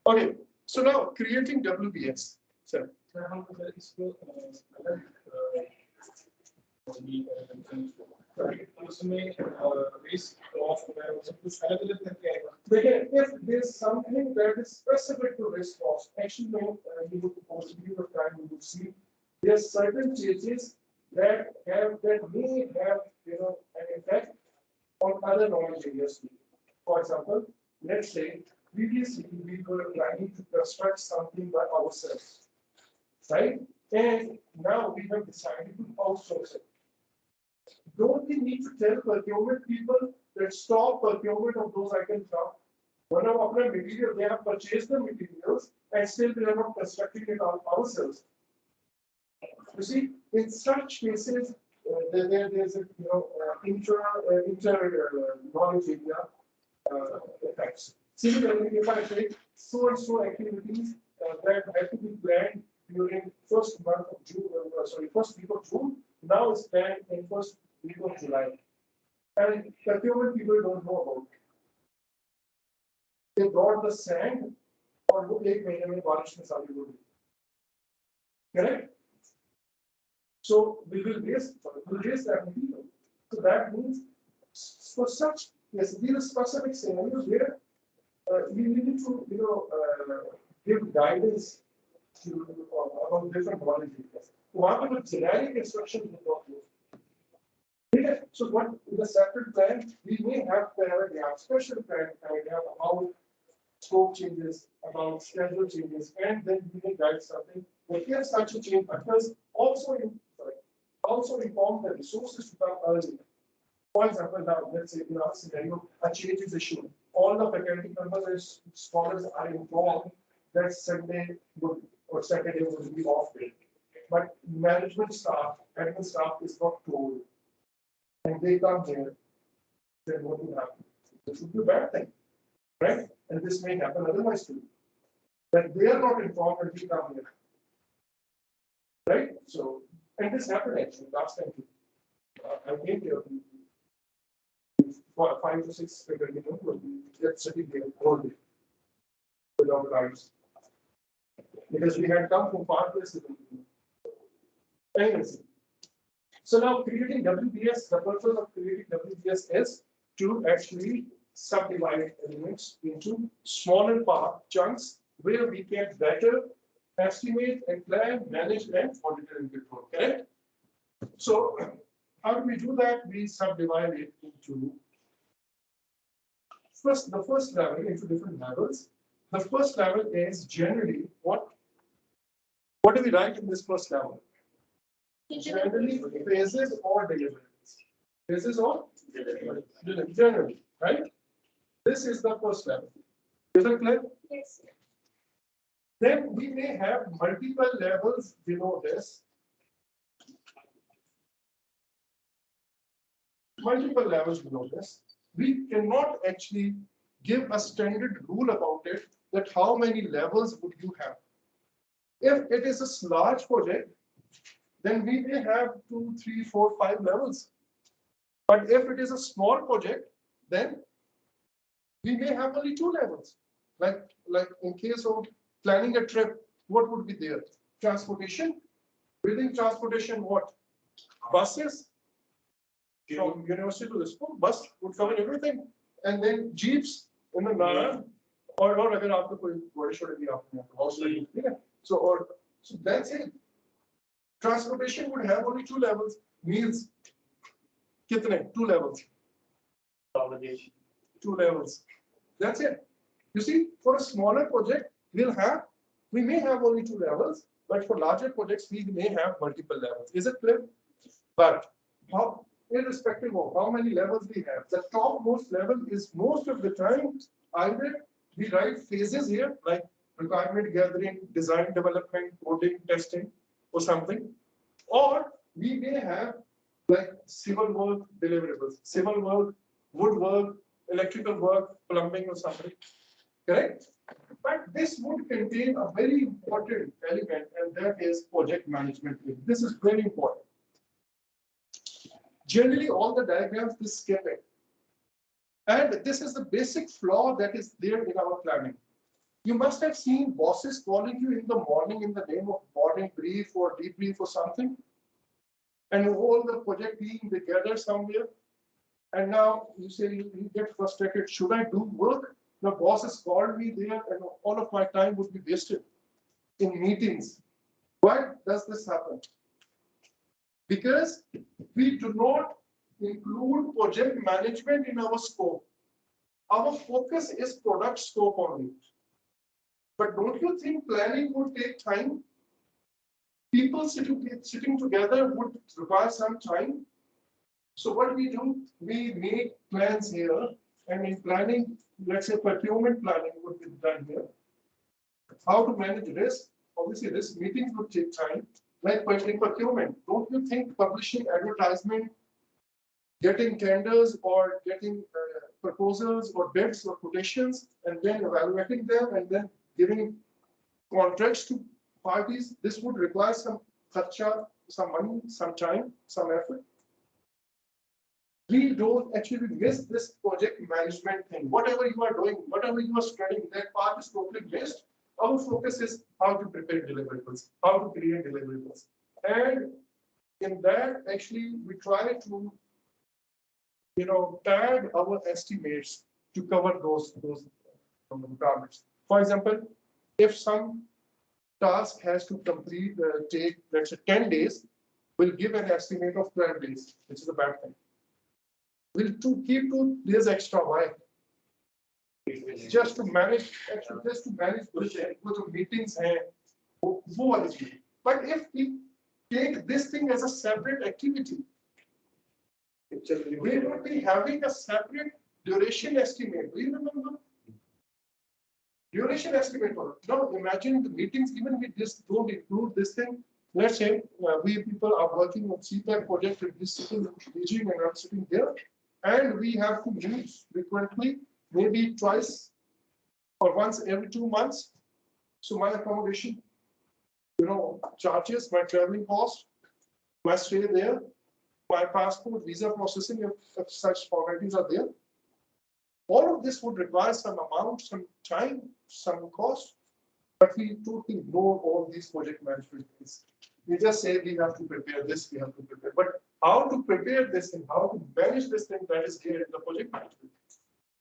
Okay, so now creating WBS. Sir. If there's something that is specific to risk cost, actually, you would possibly of time you would see there's certain changes that may have an effect on other knowledge areas. For example, let's say previously we were trying to construct something by ourselves, right? And now we have decided to outsource it. Don't we need to tell procurement people that stop procurement of those items now? One of our material, they have purchased the materials and still they are not constructing it ourselves. You see, in such cases, there's a inter knowledge area effects. Similarly, if I take so and so activities that had to be planned during first month of June, first week of June, now it's planned in first week of July, and procurement people don't know about it. They brought the sand और वो 1 महीने में बारिश में सारी हो गई, correct? So we will raise that material. So that means for such, yes, these are specific scenarios where we need to, give guidance to about different knowledge areas. वहाँ पे कुछ generic instructions will not go. Okay, so what in the separate plan we may have paragraph, special paragraph about scope changes, about schedule changes, and then we may guide something. But here such a change occurs also inform the resources to come early. For example, now let's say in our scenario, a change is issued. All the faculty members and scholars are informed that Sunday would or Saturday would be off day. But management staff, admin staff is not told. And they come here, then what will happen? This would be a bad thing, right? And this may happen otherwise too. That they are not informed and we come here. Right? So, and this happened actually last time too. I came here for 5 to 6 faculty members, we kept sitting there all day without rights. Because we had come from far places. Anyways, so now creating WBS, the purpose of creating WBS is to actually subdivide elements into smaller part chunks where we can better estimate and plan, manage and monitor and control. Correct? So how do we do that? We subdivide it into the first level into different levels. The first level is generally what do we write in this first level? Generally phases or deliverables. Phases or deliverables. Generally, right? This is the first level. Is that clear? Yes. Then we may have multiple levels below this. Multiple levels below this. We cannot actually give a standard rule about it that how many levels would you have. If it is a large project, then we may have 2, 3, 4, 5 levels. But if it is a small project, then we may have only 2 levels. Like in case of planning a trip, what would be there? Transportation. Within transportation, what? Buses. From university to the school, bus would cover everything. And then jeeps in the Nara, or अगर आपको कोई बड़े छोटे भी आपने house में ठीक है. So that's it. Transportation would have only 2 levels. Meals. कितने? 2 levels. Accommodation. 2 levels. That's it. You see, for a smaller project, we may have only 2 levels, but for larger projects, we may have multiple levels. Is it clear? But irrespective of how many levels we have, the topmost level is most of the time either we write phases here, like requirement gathering, design development, coding, testing, or something, or we may have like civil work deliverables, civil work, woodwork, electrical work, plumbing, or something. Correct? But this would contain a very important element, and that is project management. This is very important. Generally, all the diagrams we skip it. And this is the basic flaw that is there in our planning. You must have seen bosses calling you in the morning in the name of morning brief or debrief or something. And all the project team, they gather somewhere. And now you say you get frustrated. Should I do work? The boss has called me there and all of my time would be wasted in meetings. Why does this happen? Because we do not include project management in our scope. Our focus is product scope only. But don't you think planning would take time? People sitting together would require some time. So what we do, we make plans here, and in planning, let's say procurement planning would be done here. How to manage risk? Obviously, risk meetings would take time. Like in procurement, don't you think publishing advertisement, getting tenders or getting proposals or bids or quotations, and then evaluating them and then giving contracts to parties, this would require some kharcha, some money, some time, some effort. We don't actually miss this project management thing. Whatever you are doing, whatever you are studying, that part is totally missed. our focus is how to prepare deliverables, how to create deliverables. And in that, actually, we try to, tag our estimates to cover those requirements. For example, if some task has to complete, take, let's say, 10 days, we'll give an estimate of 12 days, which is a bad thing. We'll keep 2 days extra. Why? Just to manage, the meetings. But if we take this thing as a separate activity, we would be having a separate duration estimate. Do you remember? Duration estimate. Now imagine the meetings, even we just don't include this thing. Let's say we people are working on CPAC project and this sitting in Beijing and I'm sitting there, and we have to meet frequently, maybe twice or once every 2 months. So my accommodation, charges, my traveling cost, my stay there, my passport, visa processing, if such formalities are there. All of this would require some amount, some time, some cost, but we totally ignore all these project management things. We just say we have to prepare this, we have to prepare. But how to prepare this and how to manage this thing, that is here in the project management.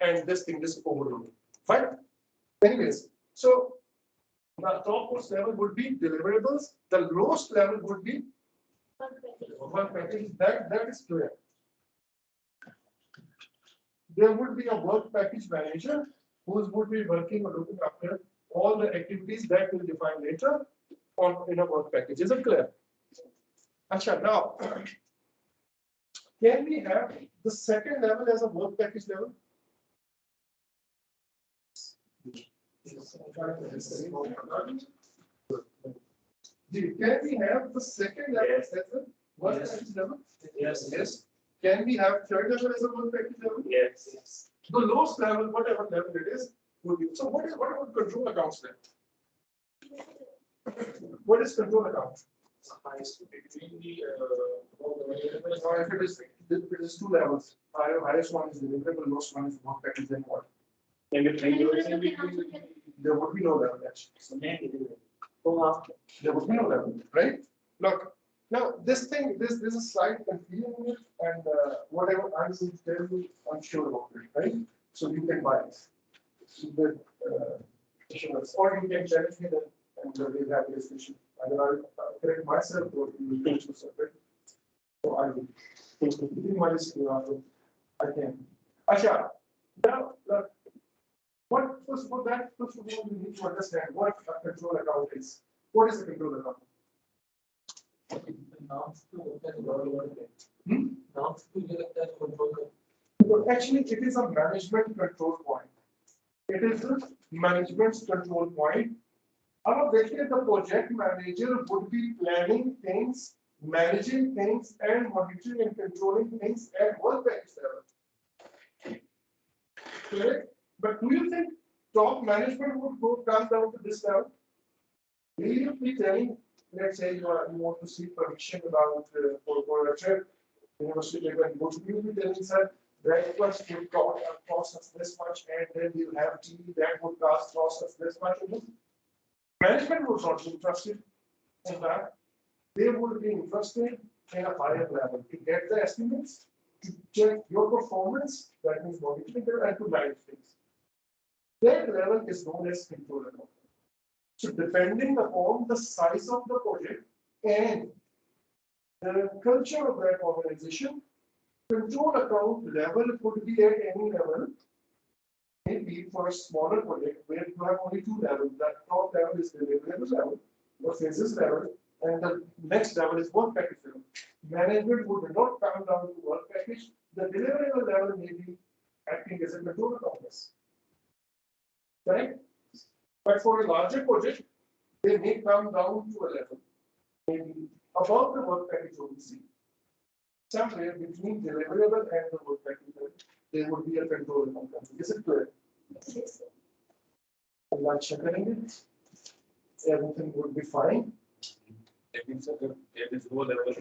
And this thing is overloaded. Fine. Anyways, so the topmost level would be deliverables. The lowest level would be work package. That is clear. There would be a work package manager who would be working or looking after all the activities that will define later in a work package. Is it clear? Achha, now, can we have the second level as a work package level? Can we have the second level as a work package level? Yes. Can we have third level as a work package level? Yes. The lowest level, whatever level it is, would be. So what about control accounts then? What is control account? Between the If it is 2 levels, highest one is deliverable, lowest one is work package, then what? There would be no level actually. There would be no level, right? Look, now this thing, this is a slight confusion, and whatever I'm going to tell you, I'm sure about it, right? So you can buy it. Or you can challenge me then, and we'll have a discussion. Either I'll correct myself or you will finish this separate. So I will. Within my list, I can. Asha, now, first of all, you need to understand what a control account is. What is a control account? Actually, it is a management control point. It is a management control point. Our basically the project manager would be planning things, managing things, and monitoring and controlling things at work package level. Correct? But do you think top management would come down to this level? Will you be telling, let's say you want to seek permission about for a trip, university level, you will be telling sir, breakfast would cost us this much, and then we'll have tea that would cost us this much. Management would not be interested in that. They would be interested in a higher level to get the estimates, to check your performance, that means monitoring, and to manage things. That level is known as control account. So depending upon the size of the project and the culture of that organization, control account level could be at any level. Maybe for a smaller project where you have only 2 levels, that top level is the deliverable level, or phases level, and the next level is work package level. Management would not come down to work package. The deliverable level may be acting as a control account. Right? But for a larger project, they may come down to a level, maybe above the work package OBC. Somewhere between deliverable and the work package level, there would be a control account. Is it clear? Yes. Lunch happening, everything would be fine. There is no level.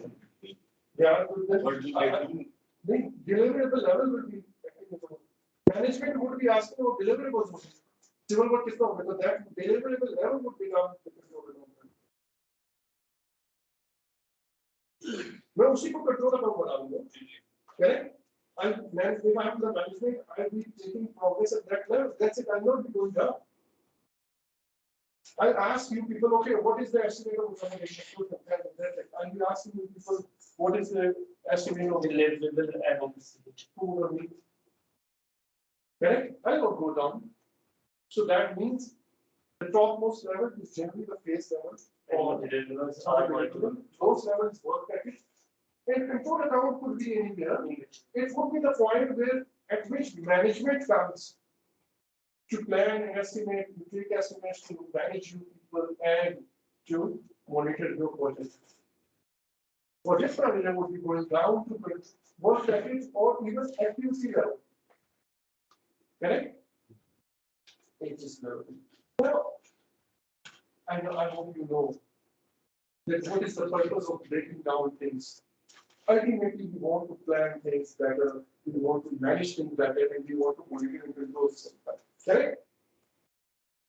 Yeah, What do I do? the deliverable level would be management would be asking for deliverables. Civil work किसका होगा? तो that deliverable level would become the control element. मैं उसी को control account बना लूँगा, correct? If I am the management, I'll be taking progress at that level. That's it. I'll not be going down. I'll ask you people, okay, what is the estimate of accommodation? I'll be asking you people, what is the estimate of Deliverable and food or meat? Correct? I'll not go down. So that means the topmost level is generally the face level. Or deliverables are going to those levels work package. And control account could be anywhere. It would be the point where at which management comes to plan and estimate, to take estimates, to manage your people and to monitor your project. Project manager would be going down to work package or even activity level. Correct? It is level. Well, I hope you know that what is the purpose of breaking down things. Ultimately, we want to plan things better, we want to manage things better, and we want to monitor and control stuff better. Correct?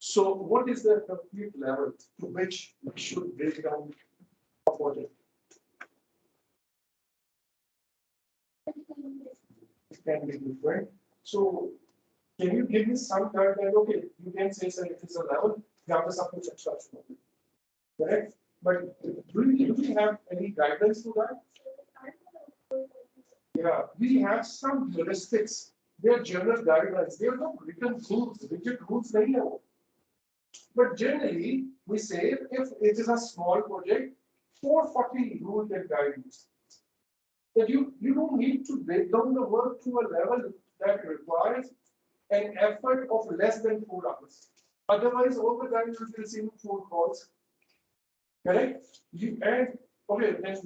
So, what is the complete level to which we should break down a project? It can be different. So, can you give me some guideline? Okay, you can say, sir, it is a level, correct? But do we have any guidance to that? Yeah, we have some heuristics. They are general guidelines. They are not written rules, rigid rules. But generally, we say if it is a small project, 440 rules and guidelines. That you don't need to break down the work to a level that requires an effort of less than 4 hours. Otherwise, all the time you will be receiving phone calls. Correct? And okay, then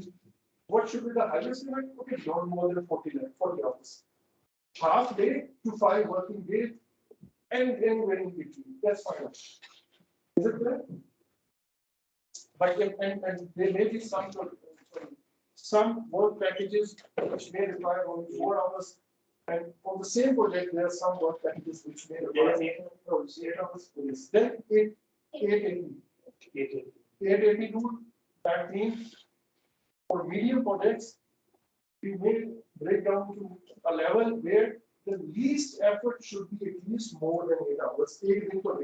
what should be the highest limit? Okay, not more than 40 hours. Half day to 5 working days, and anywhere in between. That's fine. Is it clear? But and there may be some work packages which may require only 4 hours. And on the same project, there are some work packages which may require 8 hours. Then 880 rule. That means for medium projects, we may break down to a level where the least effort should be at least more than 8 hours. 8 equal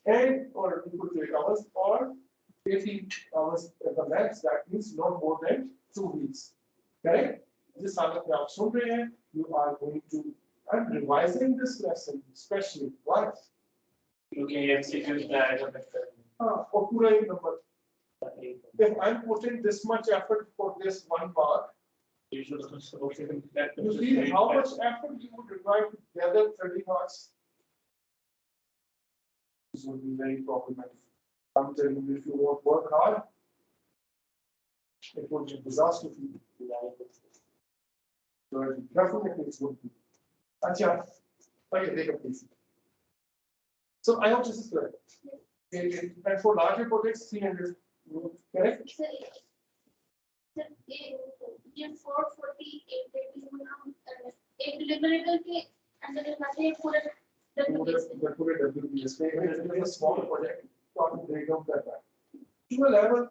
and or equal to 8 hours or 80 hours at the max. That means not more than 2 weeks. Correct? This हालत में आप सुन रहे हैं. You are going to. I'm revising this lesson, especially why? looking at CQ's diagram. और पूरा एक number. If I'm putting this much effort for this one mark, You should also you see how much effort you would require to gather 30 marks. This would be very problematic. I'm telling you, if you won't work hard, it would be a disaster for you. So definitely it would be. Acha, okay, take a piece. So I hope this is clear. And for larger projects, 300, correct? Sir, ये 448 एक deliverable के अंदर लिखाते हैं पूरा पूरे WBS में if it's a small project तो आप break down कर रहा है to a level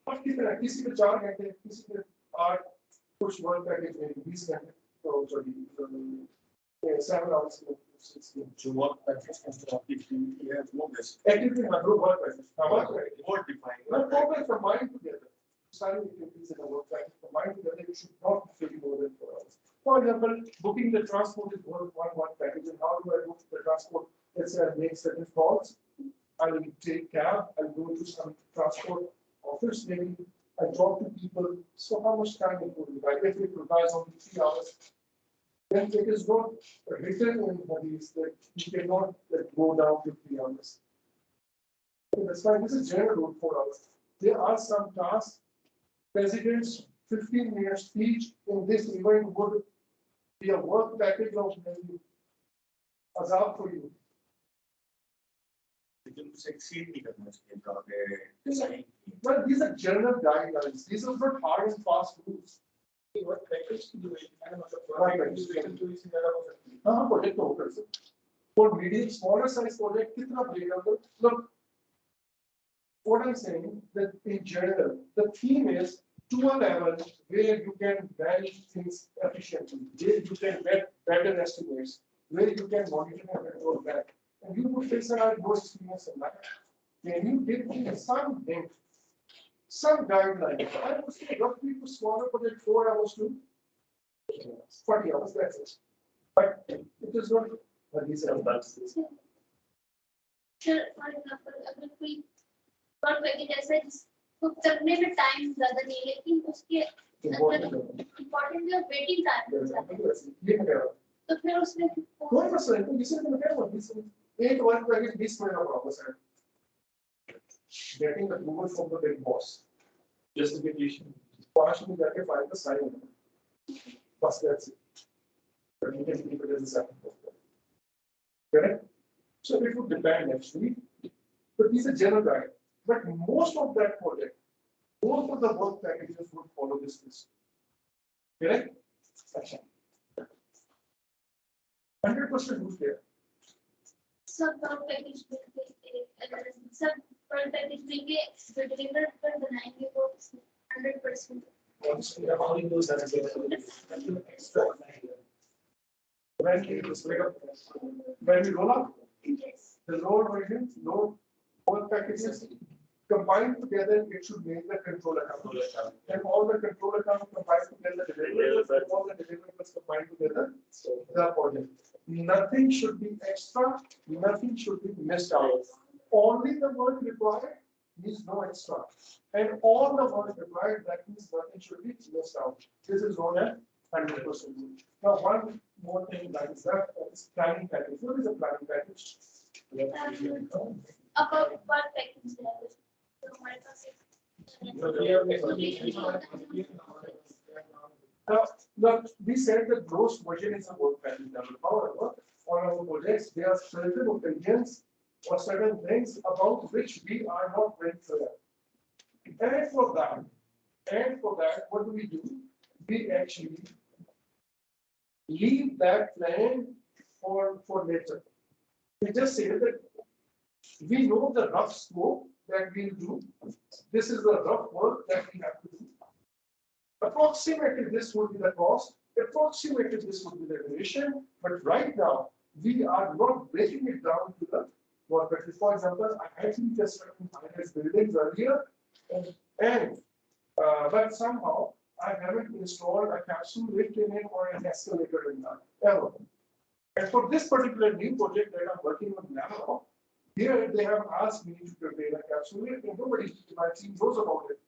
और किसी पे 4 घंटे किसी पे 8 कुछ वर्क पैकेज में 20 घंटे तो sorry 7 hours So what package constructive you have no best. activity हाँ group work package What defined? not always combined together starting activities in a work package combined together you should not take more than 4 hours. For example, booking the transport is one package, and how do I book the transport? Let's say I make certain calls, I will take cab, I'll go to some transport office, maybe I talk to people. So how much time it would require? If it requires only 3 hours, then it is not written in Hadith that you cannot go down to 3 hours. So that's why this is general rule 4 hours. There are some tasks, presidents 15 minutes speech in this event would be a work package of maybe azab for you. लेकिन उसे exceed नहीं करना चाहिए जहाँ Well, these are general guidelines. These are not hard and fast rules. Work package की जो है, मैंने मतलब work package की जो इसी तरह हो सकती है. हाँ, project तो हो कर सकते. For medium, smaller size project, kitna breakdown? Look, what I'm saying that in general, the theme is to a level where you can manage things efficiently, where you can get better estimates, where you can monitor and control that. And you would face a more experience in that. Can you give me some hint, some guidelines? I would say roughly to smaller project 4 hours to 40 hours, that's it. But it is not a reason. Sure, for example, अगर कोई work package ऐसा है जिसको करने में time ज्यादा नहीं है लेकिन उसके इम्पोर्टेंट जो वेटिंग टाइम तो फिर उसमें कोई मसला नहीं, तो जिसे मैं कह रहा हूँ, एक वर्क पैकेज 20 मिनट का प्रोसेस है. Getting approval from the big boss. Justification. 5 minute जाके फाइल का साइन होना. बस that's it. But you can keep it as a second. Correct? So it would depend actually. But these are general guidelines. But most of that project, most of the work packages would follow this list. Correct? 100% would clear. सब work package में सब work package में के जो deliver कर बनाएंगे वो 100%. Among those that are When we roll up, Yes. the lower versions, low work packages combined together, it should make the control account. And all the control accounts combined together, all the deliverables combined together, the project. Nothing should be extra, nothing should be missed out. Only the work required means no extra. And all the work required, that means nothing should be missed out. This is known as 100%. Now, one more thing that is planning package. What is a planning package? About work package level. तो हमारे पास Now, we said that gross version is a work package level. However, on our projects, there are certain opinions or certain things about which we are not very clear. And for that, what do? We actually leave that plan for later. We just say that we know the rough scope that we'll do. This is the rough work that we have to do. Approximately this would be the cost. Approximately this would be the duration. But right now, we are not breaking it down to the work package. For example, I actually just finance buildings earlier, but somehow I haven't installed a capsule lift in it or an escalator in that ever. And for this particular new project that I'm working on now, here they have asked me to prepare a capsule lift, and nobody in my team knows about it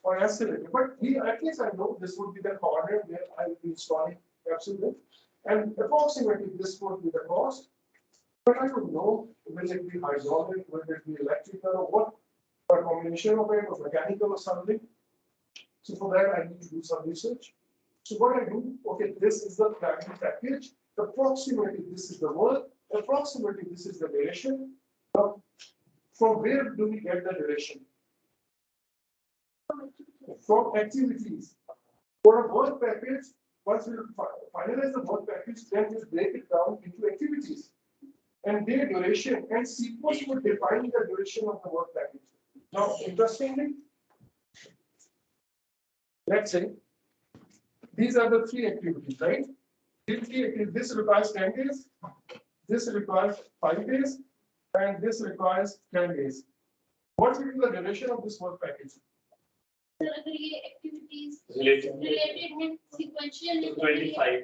or escalator. But here, at least I know this would be the corner where I will be installing capsule lift, and approximately this would be the cost. But I don't know, will it be hydraulic, will it be electrical, or what, or a combination of it, or mechanical or something. So for that, I need to do some research. So what I do, okay, this is the planning package. Approximately, this is the work. Approximately, this is the duration. Now, from where do we get the duration? From activities. For a work package, once we finalize the work package, then we break it down into activities. And their duration and sequence would define the duration of the work package. Now, interestingly, let's say these are the 3 activities, right? This requires 10 days, this requires 5 days, and this requires 10 days. What will be the duration of this work package? Sir अगर ये activities related हैं sequential 25.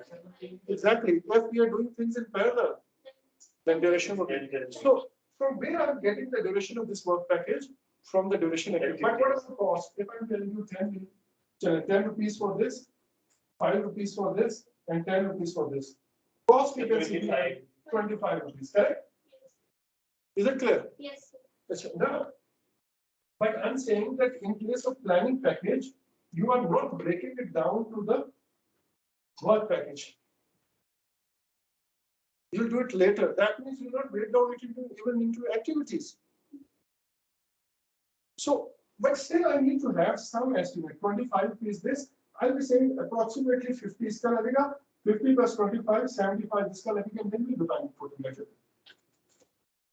Exactly. If we are doing things in parallel, then duration would be. So, from where I'm getting the duration of this work package? From the duration activity. But what is the cost? If I'm telling you 10 rupees for this, 5 rupees for this, and 10 rupees for this. Cost we can see 25 rupees, correct? Is it clear? Yes. No. But I'm saying that in case of planning package, you are not breaking it down to the work package. You'll do it later. That means you'll not break down it even into activities. So, but still I need to have some estimate. 25 is this. I'll be saying approximately 50 is 50 plus 25, 75 is and then we define put together.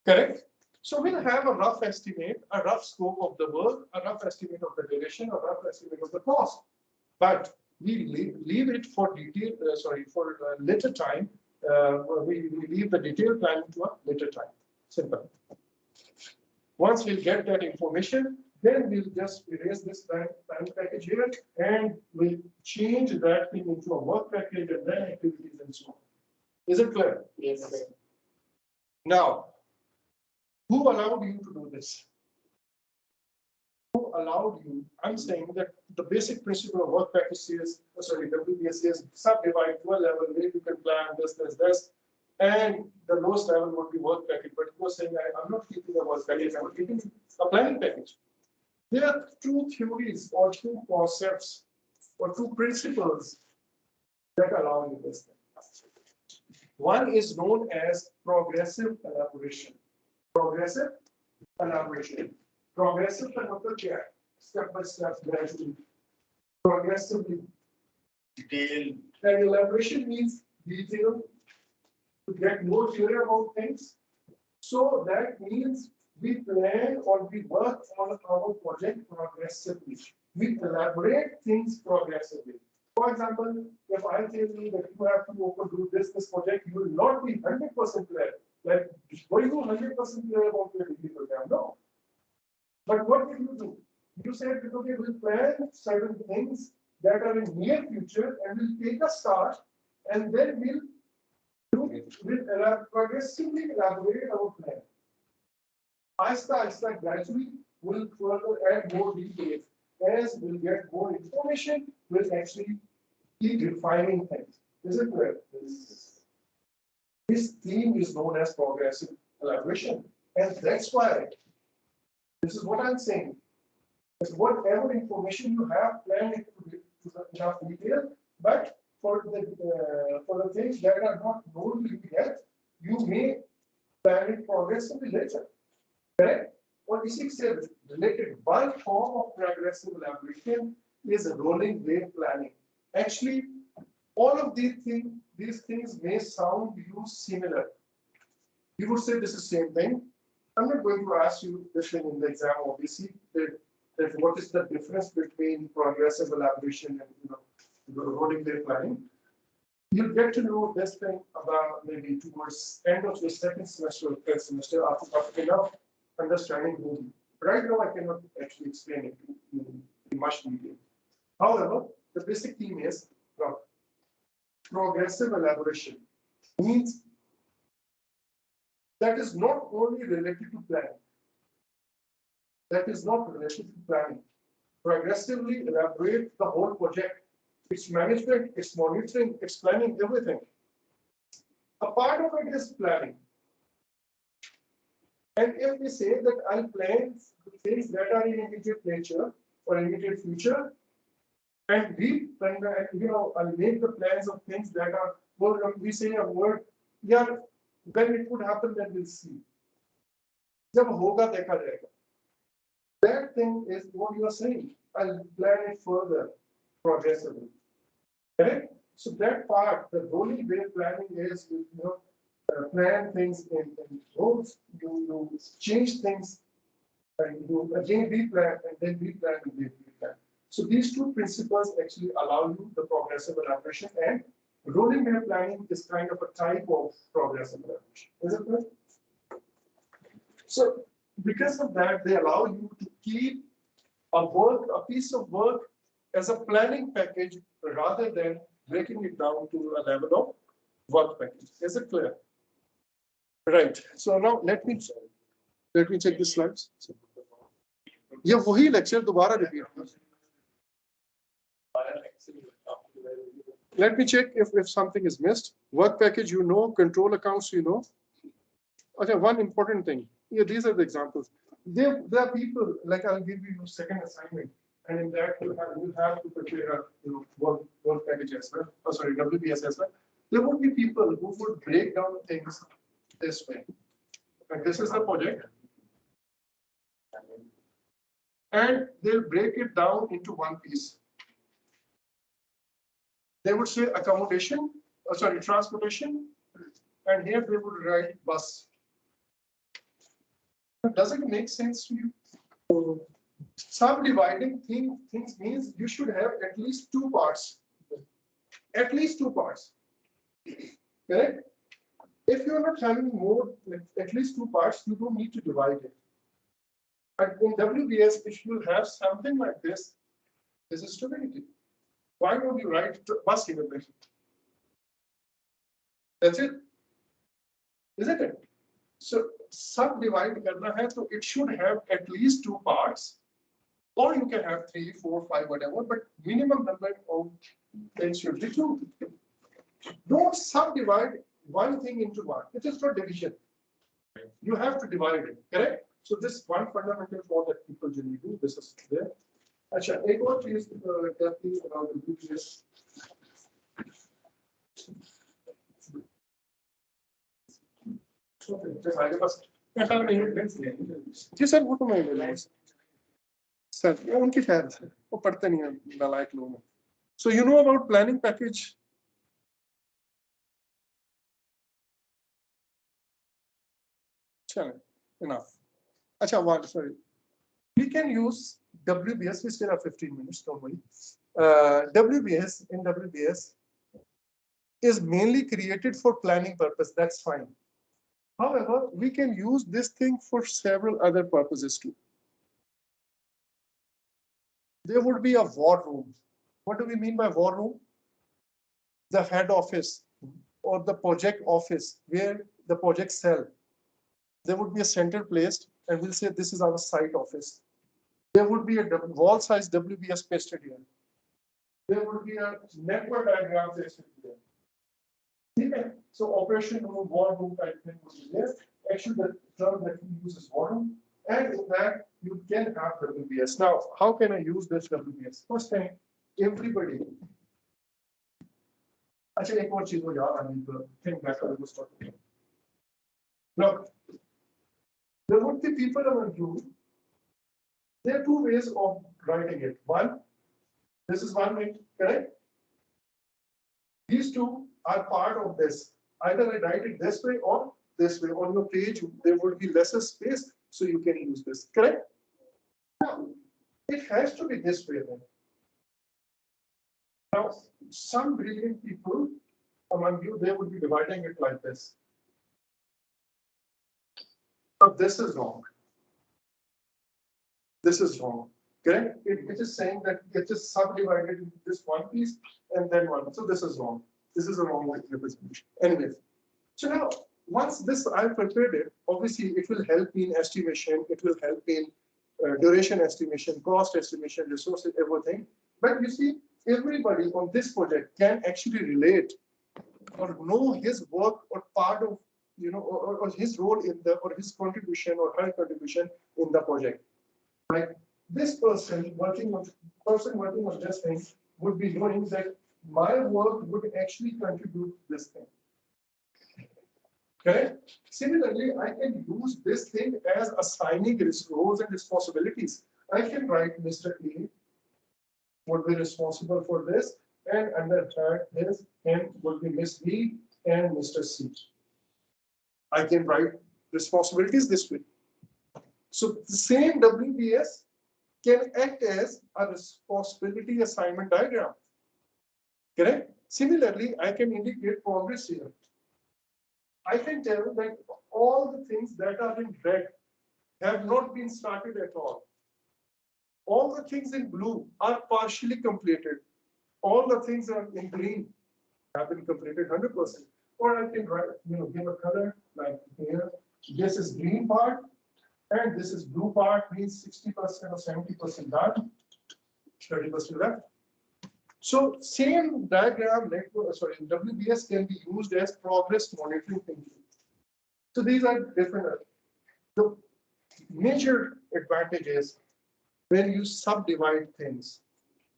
Correct? So we'll have a rough estimate, a rough scope of the work, a rough estimate of the duration, a rough estimate of the cost. But we leave it for detail, for later time. We leave the detailed planning to a later time. Simple. Once we get that information, then we'll just erase this plan package here and we'll change that thing into a work package and then activities and so on. Is it clear? Yes, sir. Now, who allowed you to do this? Who allowed you? I'm saying that the basic principle of work package says, WBS says subdivide to a level where you can plan this, and the lowest level would be work package. But you are saying I'm not keeping a work package, I'm keeping a planning package. There are two theories or two concepts or two principles that allow you this thing. One is known as progressive elaboration. Progressive elaboration. Progressive का मतलब क्या है? Step by step, gradually, progressively. Detail. And elaboration means detail to get more clear about things. So that means we plan or we work on our project progressively. We elaborate things progressively. For example, if I tell you that you have to do this project, you will not be 100% clear. Like, were you 100% clear about your degree program? No. But what did you do? You said, okay, we'll plan certain things that are in near future and we'll take a start and then we'll progressively elaborate our plan. Aista, gradually, we'll further add more details. As we'll get more information, we'll actually keep refining things. Is it clear? This theme is known as progressive elaboration. And that's why, this is what I'm saying. Is whatever information you have, plan it to enough detail, but for the things that are not known to you yet, you may plan it progressively later. Correct? Or इसी से related one form of progressive elaboration is rolling wave planning. Actually, all of these things may sound you similar. You would say this is the same thing. I'm not going to ask you this thing in the exam, obviously, that what is the difference between progressive elaboration and the rolling wave planning. You'll get to know this thing about maybe towards end of the second semester or third semester after enough understanding movie. Right now, I cannot actually explain it in much detail. However, the basic theme is progressive elaboration means that is not only related to planning. That is not related to planning. Progressively elaborate the whole project, its management, its monitoring, its planning, everything. A part of it is planning. And if we say that I'll plan things that are in immediate nature or immediate future, and I'll make the plans of things that are, well, we say a word, yeah, when it would happen, then we'll see. जब होगा देखा जाएगा. That thing is what you are saying. I'll plan it further, progressively. Correct? So that part, the rolling wave planning is, plan things in roads, you change things, and you again replan, and then replan and then replan. So these two principles actually allow you the progressive elaboration, and rolling wave planning is kind of a type of progressive elaboration. Is it correct? So because of that, they allow you to keep a piece of work as a planning package rather than breaking it down to a level of work package. Is it clear? Right. So now let me check the slides. ये वही lecture दोबारा repeat. Let me check if something is missed. Work package, control accounts, Okay, one important thing. Yeah, these are the examples. There are people, like I'll give you your second assignment, and in that you have to prepare a work package as well. Oh, sorry, WPS as well. There would be people who would break down things this way. And this is the project. And they'll break it down into one piece. They would say accommodation, transportation, and here they would write bus. Does it make sense to you? Subdividing things means you should have at least two parts. At least two parts. Correct? If you're not having more, like at least two parts, you don't need to divide it. But in WBS, if you have something like this is stability. Why don't you write bus innovation? That's it. Isn't it? So subdivide karna hai, so it should have at least two parts, or you can have 3, 4, 5, whatever, but minimum number of things should be two. Don't subdivide one thing into one. It is not division. You have to divide it, correct? So this one fundamental flaw that people generally do, this is there. अच्छा एक और चीज कहती है about the BPS. जी sir वो तो मैं ले लूँगा सर ये उनकी शायद वो पढ़ते नहीं हैं नालायक लोग हैं. So you know about planning package? चलें enough. अच्छा one sorry. We can use WBS. We still have 15 minutes. Don't worry. WBS in WBS is mainly created for planning purpose. That's fine. However, we can use this thing for several other purposes too. There would be a war room. What do we mean by war room? The head office or the project office where the projects sell. There would be a center placed, and we'll say this is our site office. There would be a wall size WBS pasted here. There would be a network diagram pasted here. So operation room, war room type thing would be there. Actually, the term that we use is war room. And in that, you can have WBS. Now, how can I use this WBS? First thing, everybody. Actually, एक और चीज़ हो यार, I need to think back on this topic. Now, there would be people among you. There are two ways of writing it. One, this is one way, correct? These two are part of this. Either I write it this way or this way. On your page, there would be lesser space, so you can use this, correct? Now, it has to be this way then. Now, some brilliant people among you, they would be dividing it like this. But this is wrong. This is wrong. Correct? It is saying that it is subdivided into this one piece and then one. So this is wrong. This is a wrong representation. Anyway, so now once this I've prepared it, obviously it will help in estimation. It will help in duration estimation, cost estimation, resources, everything. But you see, everybody on this project can actually relate or know his work or part of, or his role in the, or his contribution or her contribution in the project. Like this person working on this thing would be knowing that my work would actually contribute to this thing. Okay. Similarly, I can use this thing as assigning roles and responsibilities. I can write Mr. A would be responsible for this, and under his him would be Miss B and Mr. C. I can write responsibilities this way. So the same WBS can act as a responsibility assignment diagram. Correct? Similarly, I can indicate progress here. I can tell that all the things that are in red have not been started at all. All the things in blue are partially completed. All the things are in green have been completed 100%. Or I can write, give a color like here. This is green part, and this is blue part, means 60% or 70% done, 30% left. So same diagram network, WBS can be used as progress monitoring thinking. So these are different. The major advantage is when you subdivide things,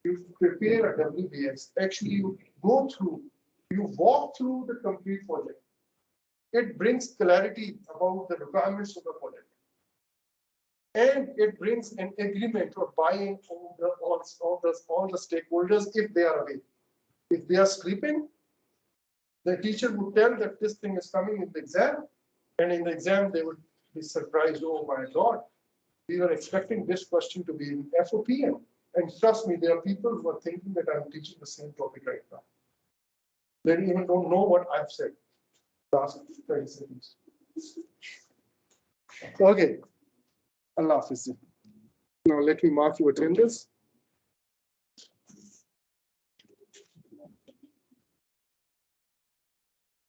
you prepare a WBS. Actually, you go through, you walk through the complete project. It brings clarity about the requirements of the project. And it brings an agreement or buy-in from all the stakeholders if they are away. If they are sleeping, the teacher would tell that this thing is coming in the exam, and in the exam they would be surprised, oh my God, we were expecting this question to be in FOPM. And trust me, there are people who are thinking that I'm teaching the same topic right now. They even don't know what I've said. Last 30 seconds. Okay. Allah Hafiz. Now let me mark your attendance.